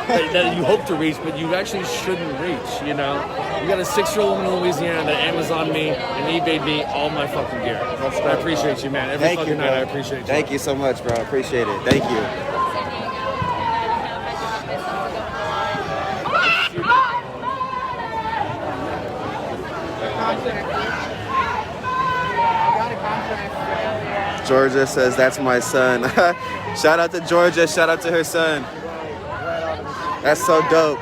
That you hope to reach, but you actually shouldn't reach, you know? You got a 6-year-old woman in Louisiana that Amazoned me and eBayed me all my fucking gear. But I appreciate you, man. Every fucking night I appreciate you. Thank you so much, bro. I appreciate it. Thank you. Georgia says, that's my son. Shout out to Georgia. Shout out to her son. That's so dope.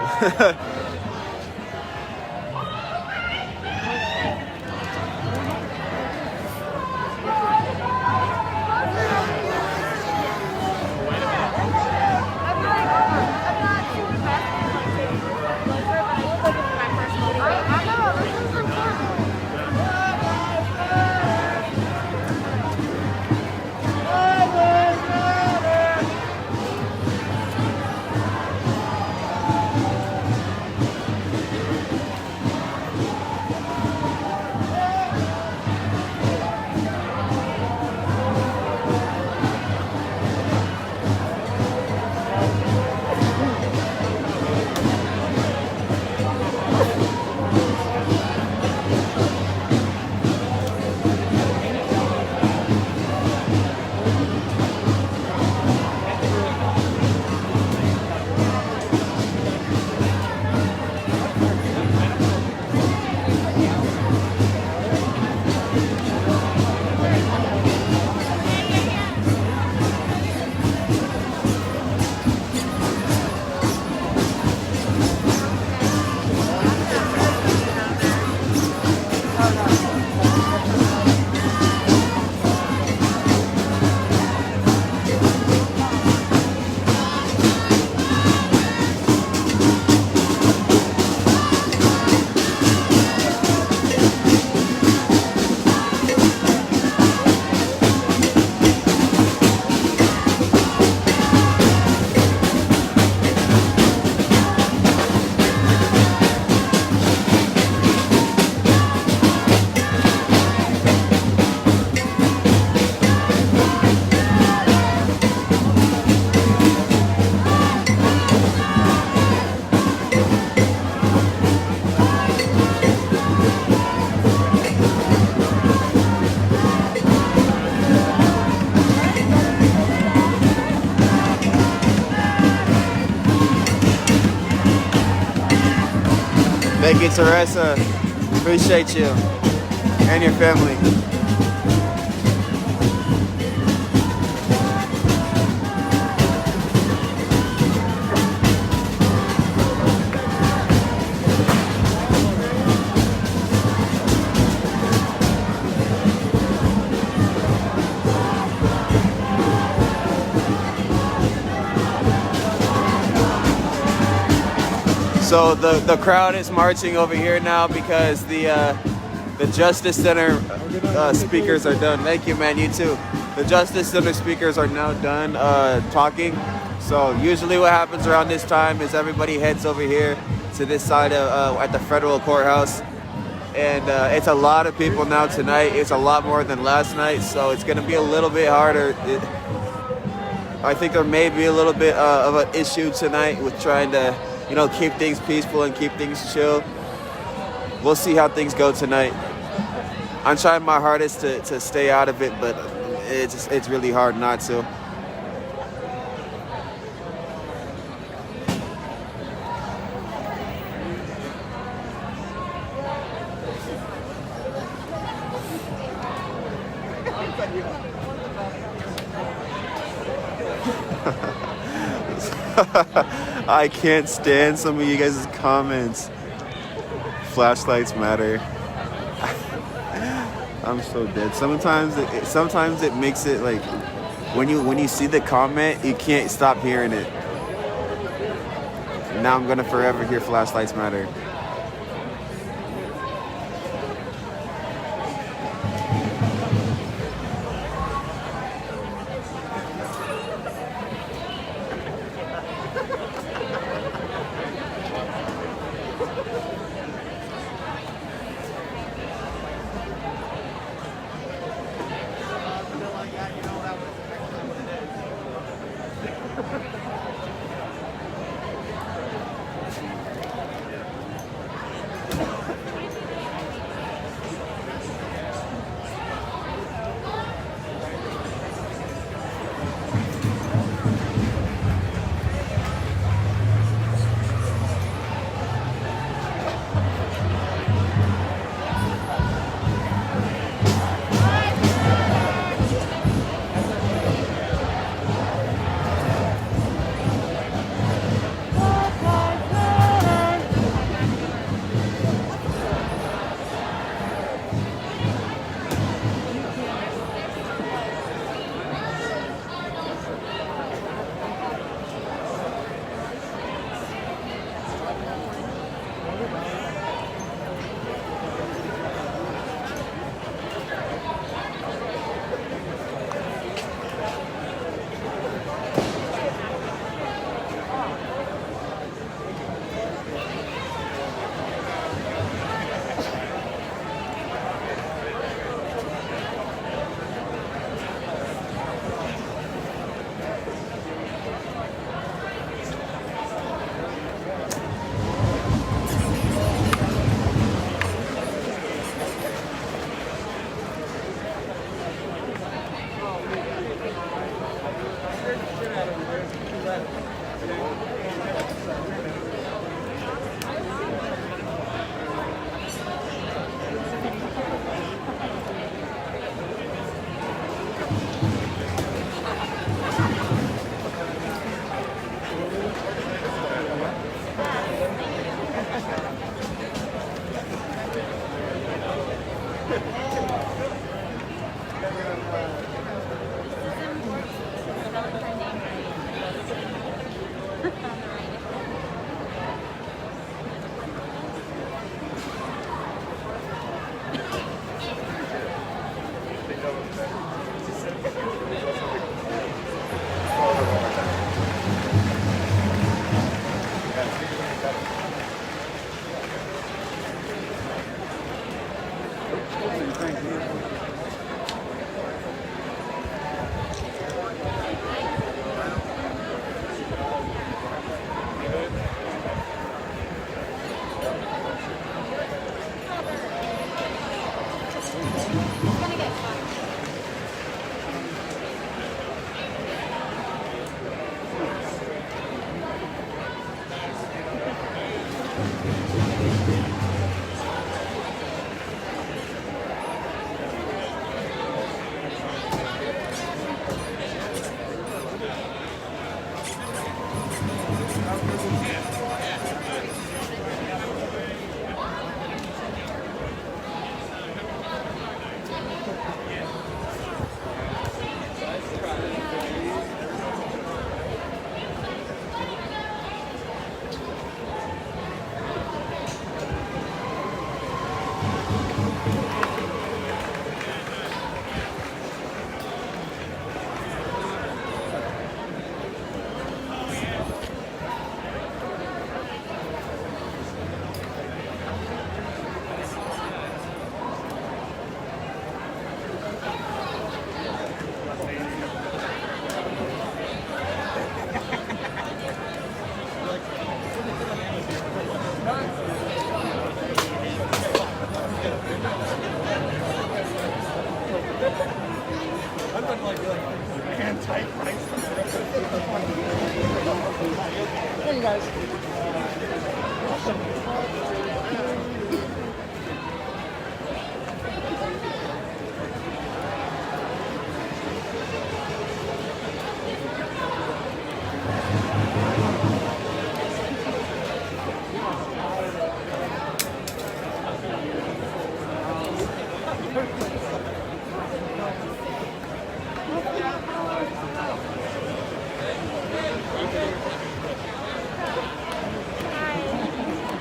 Thank you, Teresa. Appreciate you and your family. So the crowd is marching over here now because the Justice Center speakers are done. Thank you, man. You too. The Justice Center speakers are now done talking. So usually what happens around this time is everybody heads over here to this side of at the federal courthouse. And it's a lot of people now tonight. It's a lot more than last night, so it's going to be a little bit harder. I think there may be a little bit of an issue tonight with trying to, keep things peaceful and keep things chill. We'll see how things go tonight. I'm trying my hardest to stay out of it, but it's really hard not to. I can't stand some of you guys' comments. Flashlights matter. I'm so dead. Sometimes it makes it like when you see the comment, you can't stop hearing it. Now I'm gonna forever hear flashlights matter.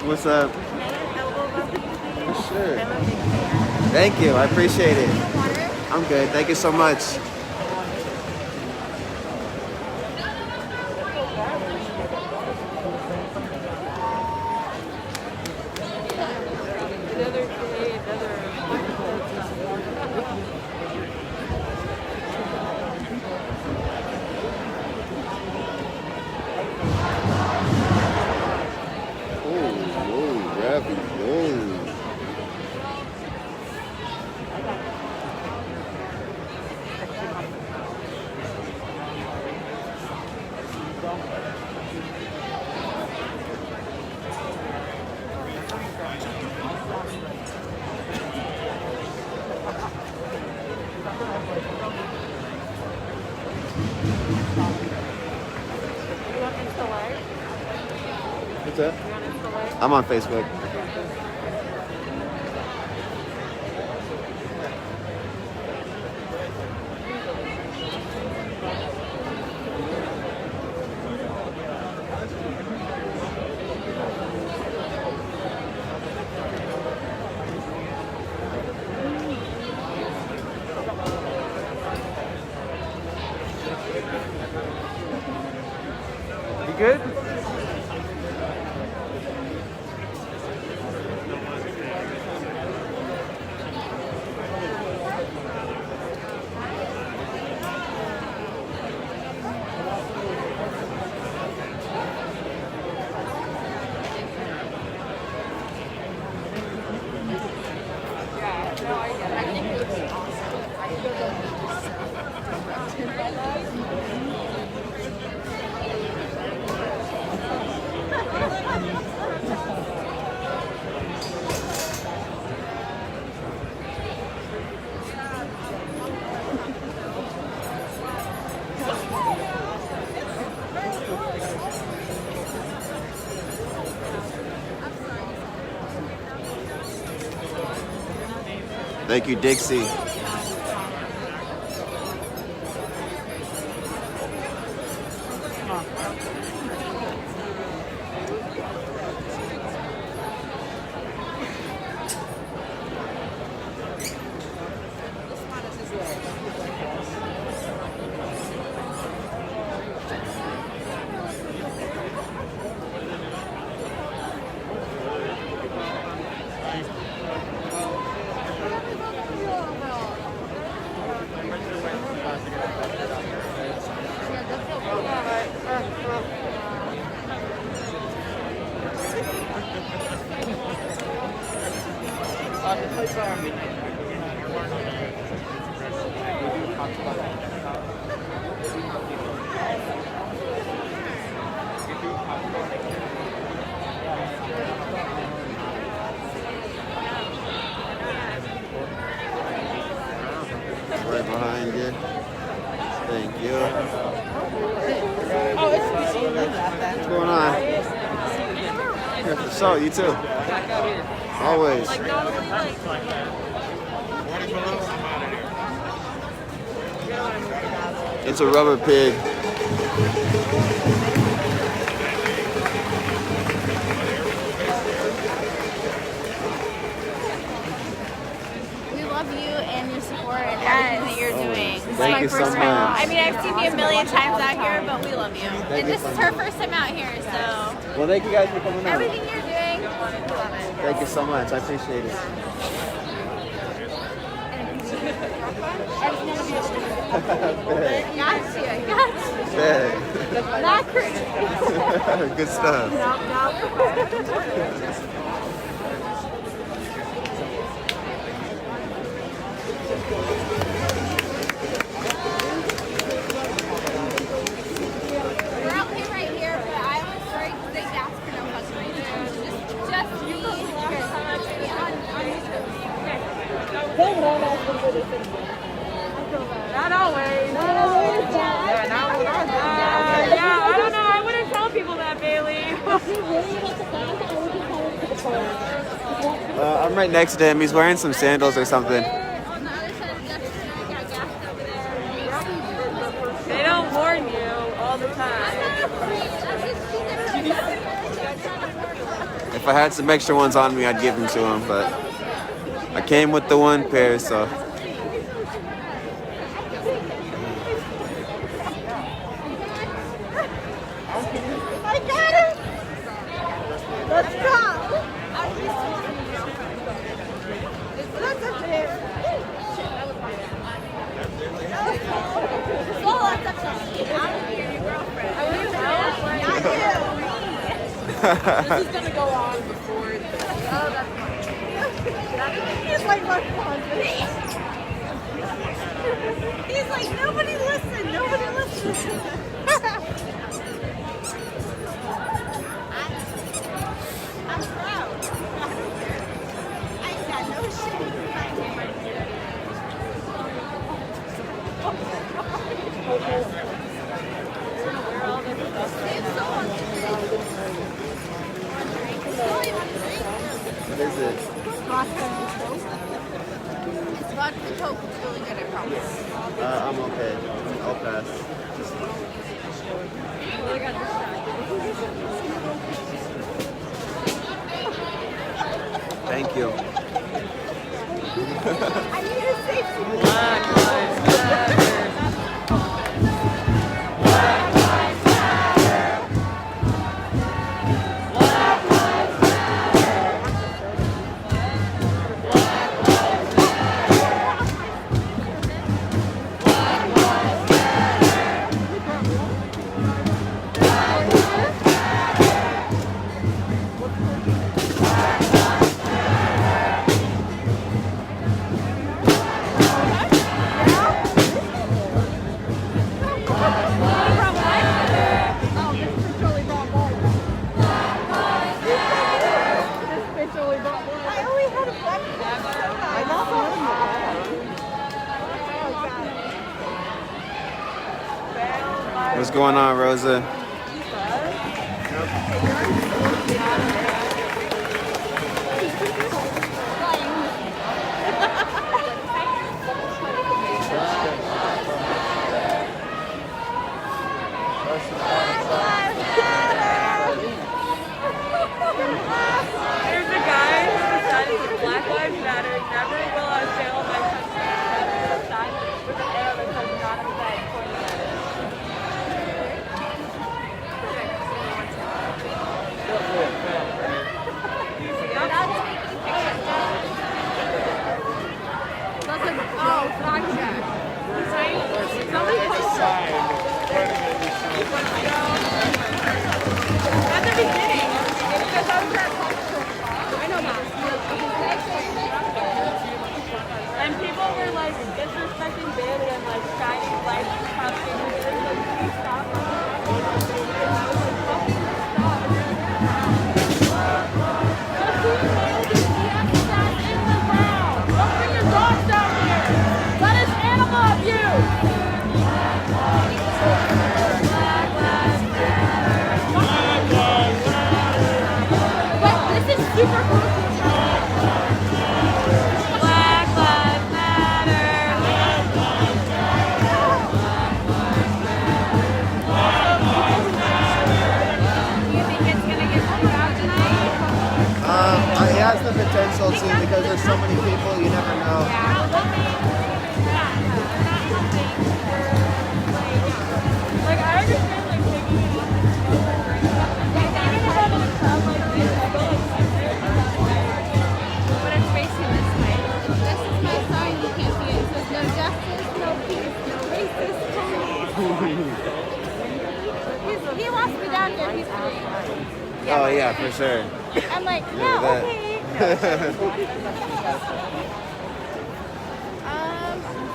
What's up? Sure. Thank you. I appreciate it. I'm good. Thank you so much. What's that? I'm on Facebook. You good? Thank you, Dixie. Right behind you. Thank you. What's going on? Here for show, you too. Always. It's a rubber pig. We love you and your support and everything that you're doing. This is Thank my you first so time. much. I mean, I've seen you a million times out here, but we love you. Thank And you this so is her much. first time out here, so Well, thank you guys for coming out. everything you're doing, we love it. Thank you so much. I appreciate it. Got you. Yeah. Not crazy. Good stuff. We're out here right here, but I was worried because they asked for no customers. Not always. Yeah, I don't know. I wouldn't tell people that, Bailey. I'm right next to him. He's wearing some sandals or something. They don't warn you all the time. If I had some extra ones on me, I'd give them to him, but I came with the one pair, so. I got it! Let's go! That's a fair. Oh, that's a fair. This is gonna go on before. Oh, that's fine. He's like, look, he's like, nobody listen, nobody listen. I'm proud. I got no shame in my What is it? Vodka Coke is really good, I promise. I'm okay. I'll pass. Thank you. I need a safety. What's going on, Rosa? There's a guy who decided that Black Lives Matter, never will I fail my country, never sign with an arrow that says not inside pointing at it. At the beginning, because I was at I know that. And people were like disrespecting Bailey and like shining lights and cussing. And they were like, please stop. Don't bring your dogs down here. That is animal abuse. This is super cool. Black Lives Matter. Do you think it's gonna get put out tonight? It has the potential to because there's so many people, you never know. Like, I understand, like, taking it off even if I'm in a crowd like this, I go, like, but it's facing this way. This is my sign, you can't see it. It says no justice, no peace, no racist police. He wants me down here, he's free. Oh yeah, for sure. I'm like, Look yeah, at that. okay.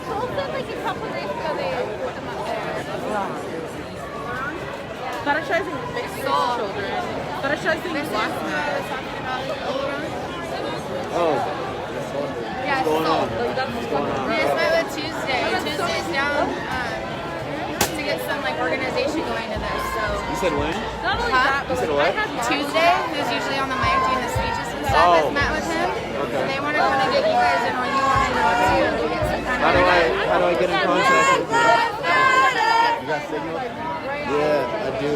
Colton, like a couple days ago, they put them up there. Fetishizing children. Fetishizing black men. Oh. Yeah, What's going on? This said when? Not only that, but You said like, what? I had Tuesday, who's usually on the mic doing the speeches and stuff, has met with him. Okay. And they wanted to kind of get you guys in on you want to know too. To get some kind How do I get in contact with you? You got signal? Yeah, I do.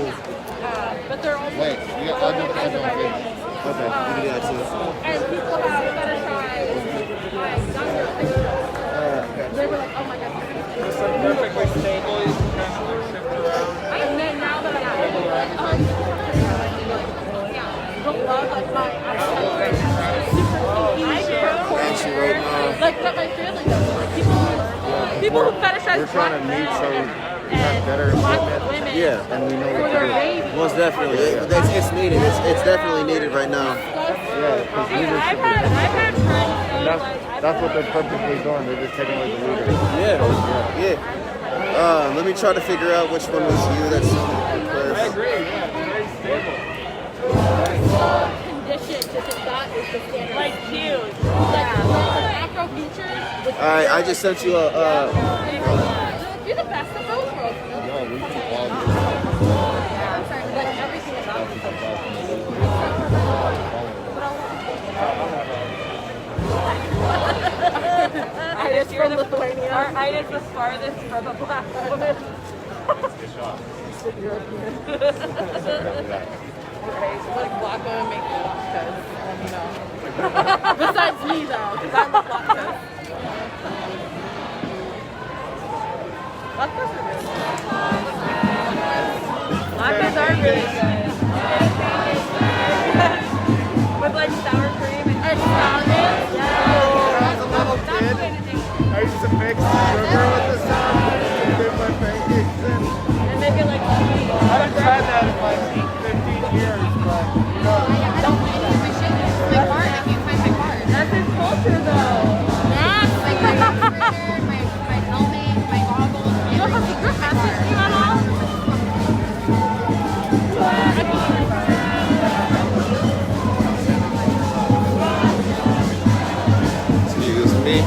but they're also Wait, you got audio on Facebook. Okay, you can do that too. and people have fetishized like younger people. They were like, oh my god. It's like perfectly stable. You can kind of like shift around. And then now that I'm like, don't love like my Actually, right now, like what my family does. Like people who fetishize We're trying to meet so we have better black equipment. women yeah, And we know for what their to do. babies. most definitely. It's needed. It's definitely needed right now. Yeah, because I've leadership. had friends say That's, like that's what they're purposely doing. They're just taking away the leader. Yeah. Let me try to figure out which one was you that sounded the I best. agree. Yeah, it's very stable. conditioned to think that is the standard. Like huge. Like Afro features. All right, I just sent you a. You're the best of both worlds. No, we keep all I'm sorry, like everything about you. Itis from Lithuania. Our Itis was farthest from a black woman. Okay, so like black women make me lactose, you know. Besides me though, because I love lactose. Lactose are really good. Lactose are really good. With like sour cream and salad. As a little kid, I used to mix sugar with the salad and dip my pancakes in. And make it like cheese. I haven't tried that in like 15 years, but I don't find it in my shit. My card. I can't find my card. That's his culture though. Yes. Like my refrigerator, my helmet, my goggles. You don't have to group message you at all? Excuse me.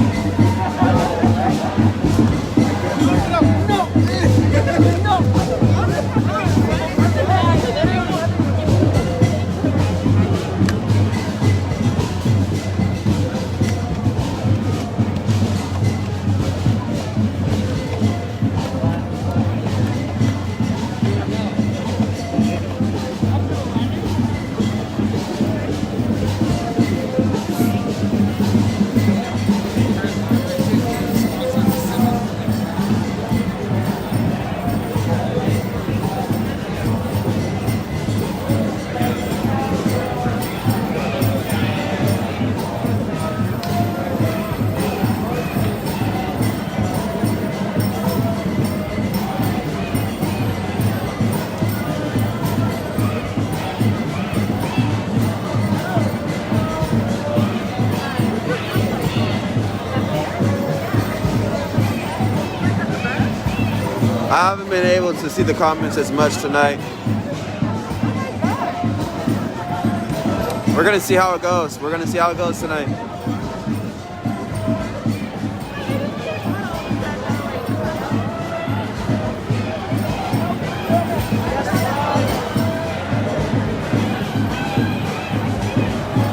I haven't been able to see the comments as much tonight. We're gonna see how it goes. We're gonna see how it goes tonight.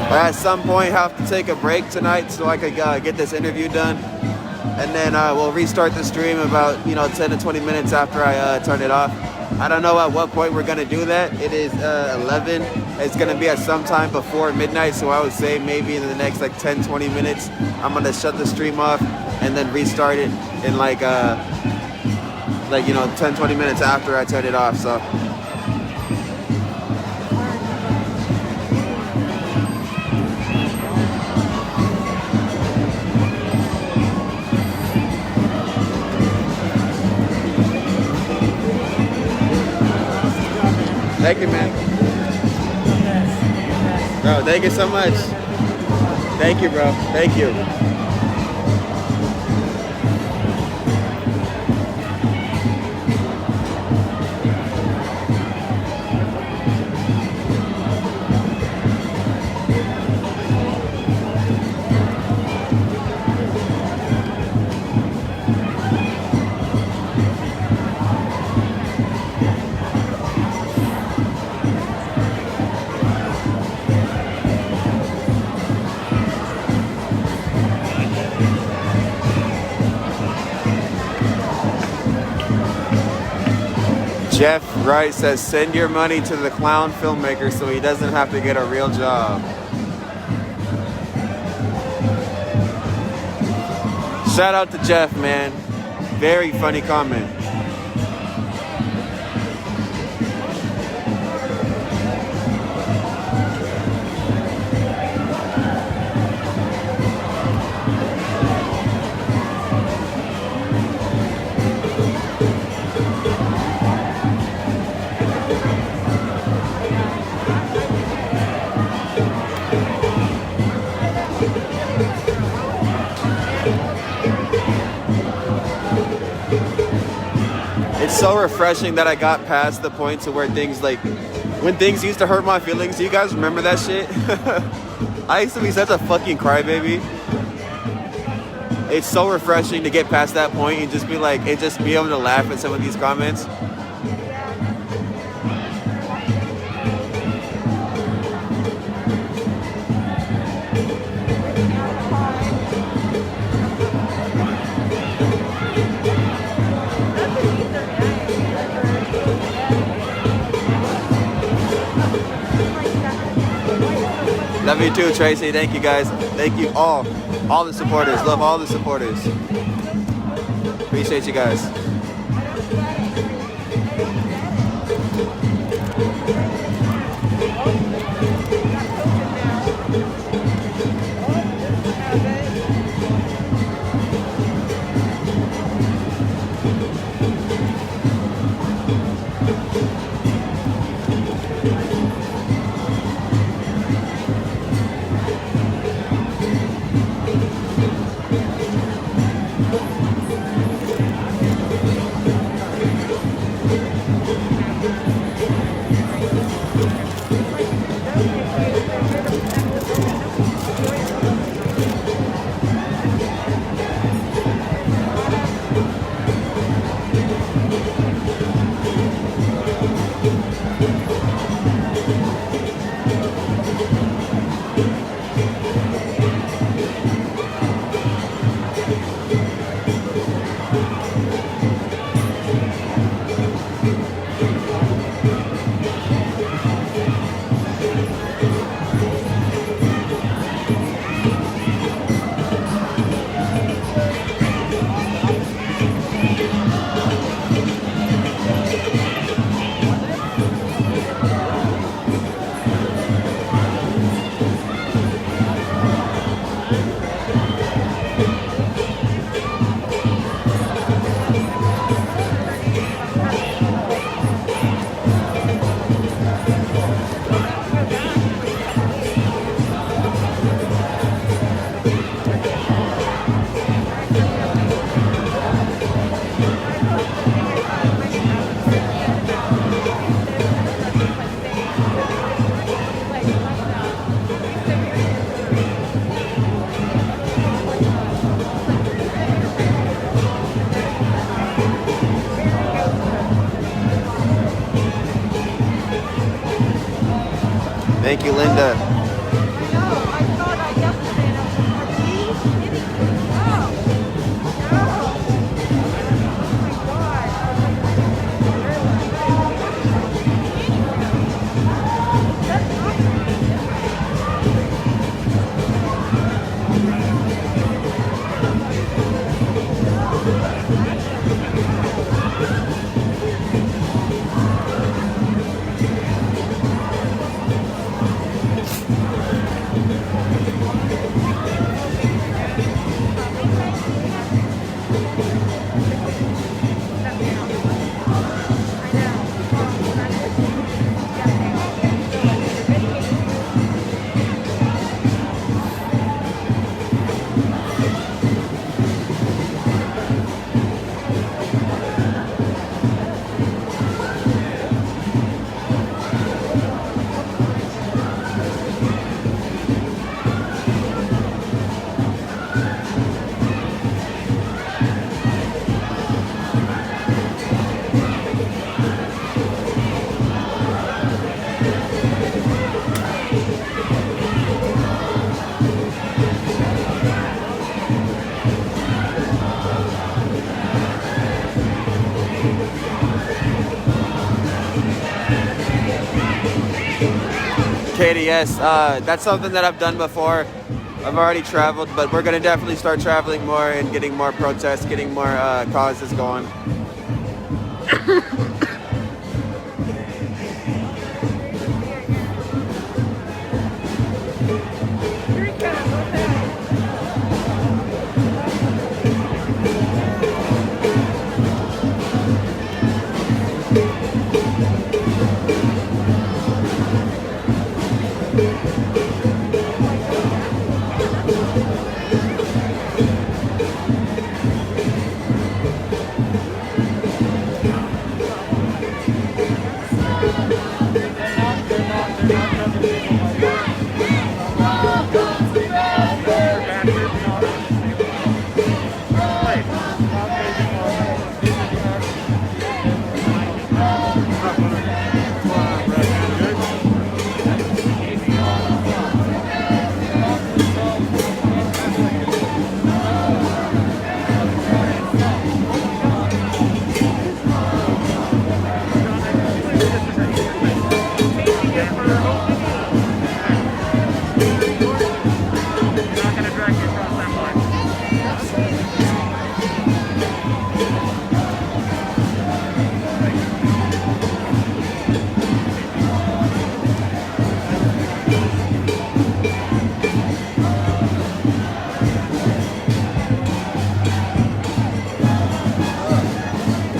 I at some point have to take a break tonight so I could get this interview done. And then we'll restart the stream about 10 to 20 minutes after I turn it off. I don't know at what point we're gonna do that. It is 11. It's gonna be at some time before midnight, so I would say maybe in the next like 10-20 minutes I'm gonna shut the stream off and then restart it in 10-20 minutes after I turn it off. So thank you, man. Bro, thank you so much. Thank you, bro. Thank you. Jeff Wright says, send your money to the clown filmmaker so he doesn't have to get a real job. Shout out to Jeff, man. Very funny comment. It's so refreshing that I got past the point to where things like, when things used to hurt my feelings, do you guys remember that shit? I used to be such a fucking crybaby. It's so refreshing to get past that point and just be like, and just be able to laugh at some of these comments. Love you too, Tracy. Thank you, guys. Thank you all the supporters. Love all the supporters. Appreciate you guys. Thank you, Linda. KDS. That's something that I've done before. I've already traveled, but we're gonna definitely start traveling more and getting more protests, getting more causes going.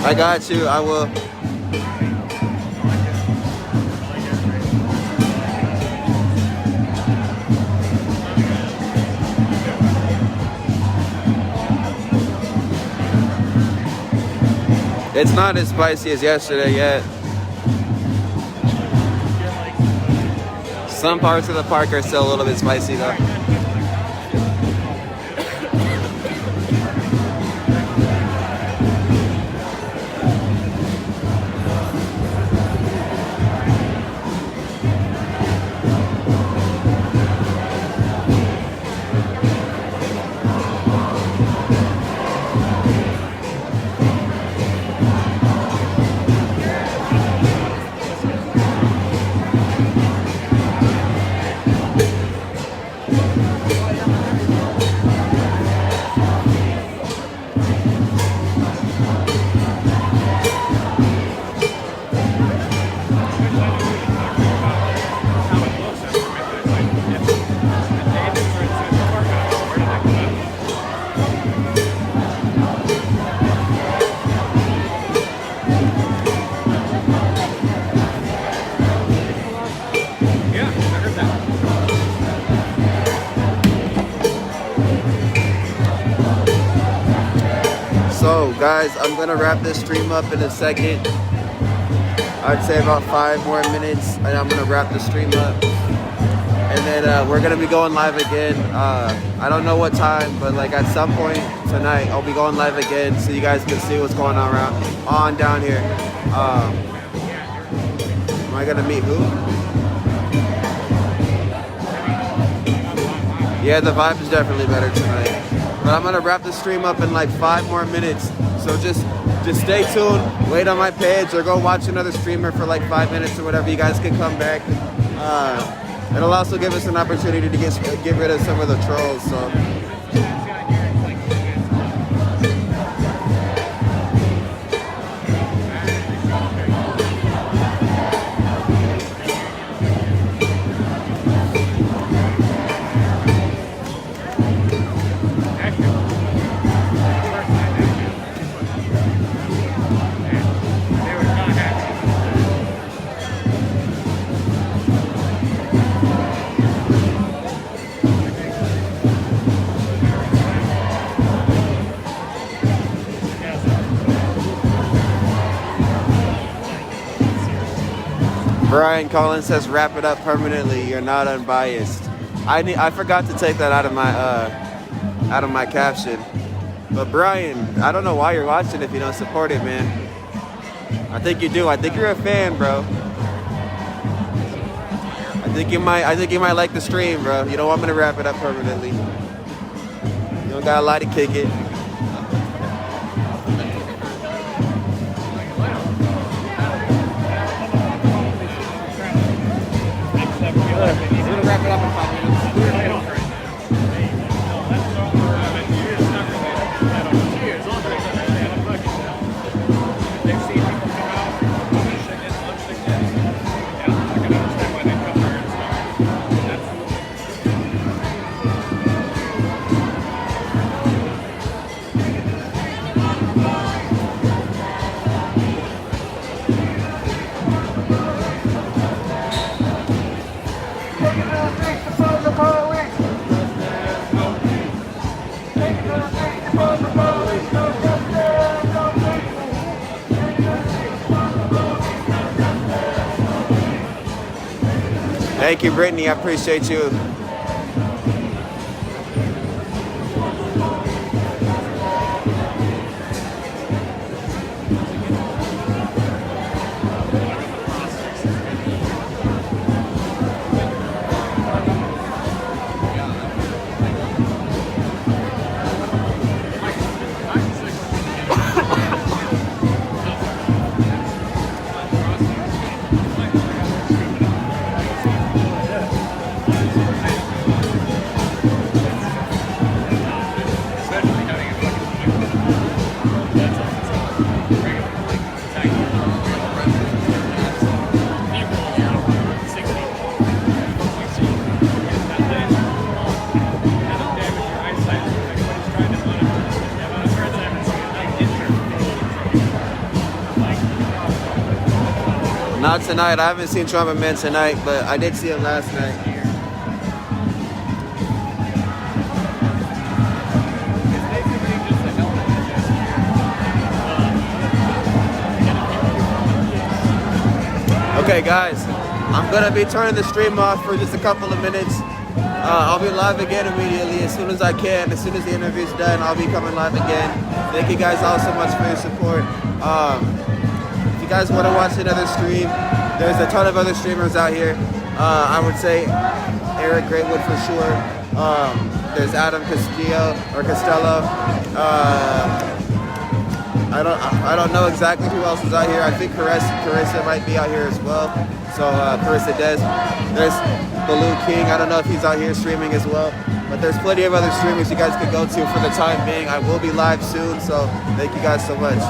I got you, I will. It's not as spicy as yesterday yet. Some parts of the park are still a little bit spicy though. So guys, I'm gonna wrap this stream up in a second. I'd say about 5 more minutes and I'm gonna wrap the stream up. And then we're gonna be going live again. I don't know what time, but like at some point tonight, I'll be going live again so you guys can see what's going on down here. Am I gonna meet who? Yeah, the vibe is definitely better tonight. But I'm gonna wrap the stream up in like 5 more minutes. So just stay tuned, wait on my page or go watch another streamer for like 5 minutes or whatever. You guys can come back. It'll also give us an opportunity to get rid of some of the trolls. So. Brian Collins says, "Wrap it up permanently. You're not unbiased." I forgot to take that out of my caption. But Brian, I don't know why you're watching if you don't support it, man. I think you do. I think you're a fan, bro. I think you might like the stream, bro. You don't want me to wrap it up permanently. You don't got a lot to kick it. Next up, gonna wrap it up in 5 minutes. Thank you, Brittany. I appreciate you. Not tonight. I haven't seen Trumpet Man tonight, but I did see him last night. Okay, guys, I'm gonna be turning the stream off for just a couple of minutes. I'll be live again immediately as soon as I can. As soon as the interview's done, I'll be coming live again. Thank you guys all so much for your support. If you guys want to watch another stream, there's a ton of other streamers out here. I would say Eric Greatwood for sure. There's Adam Costello. I don't know exactly who else is out here. I think Carissa might be out here as well. So Carissa Des. There's Baloo King. I don't know if he's out here streaming as well. But there's plenty of other streamers you guys could go to for the time being. I will be live soon, so thank you guys so much.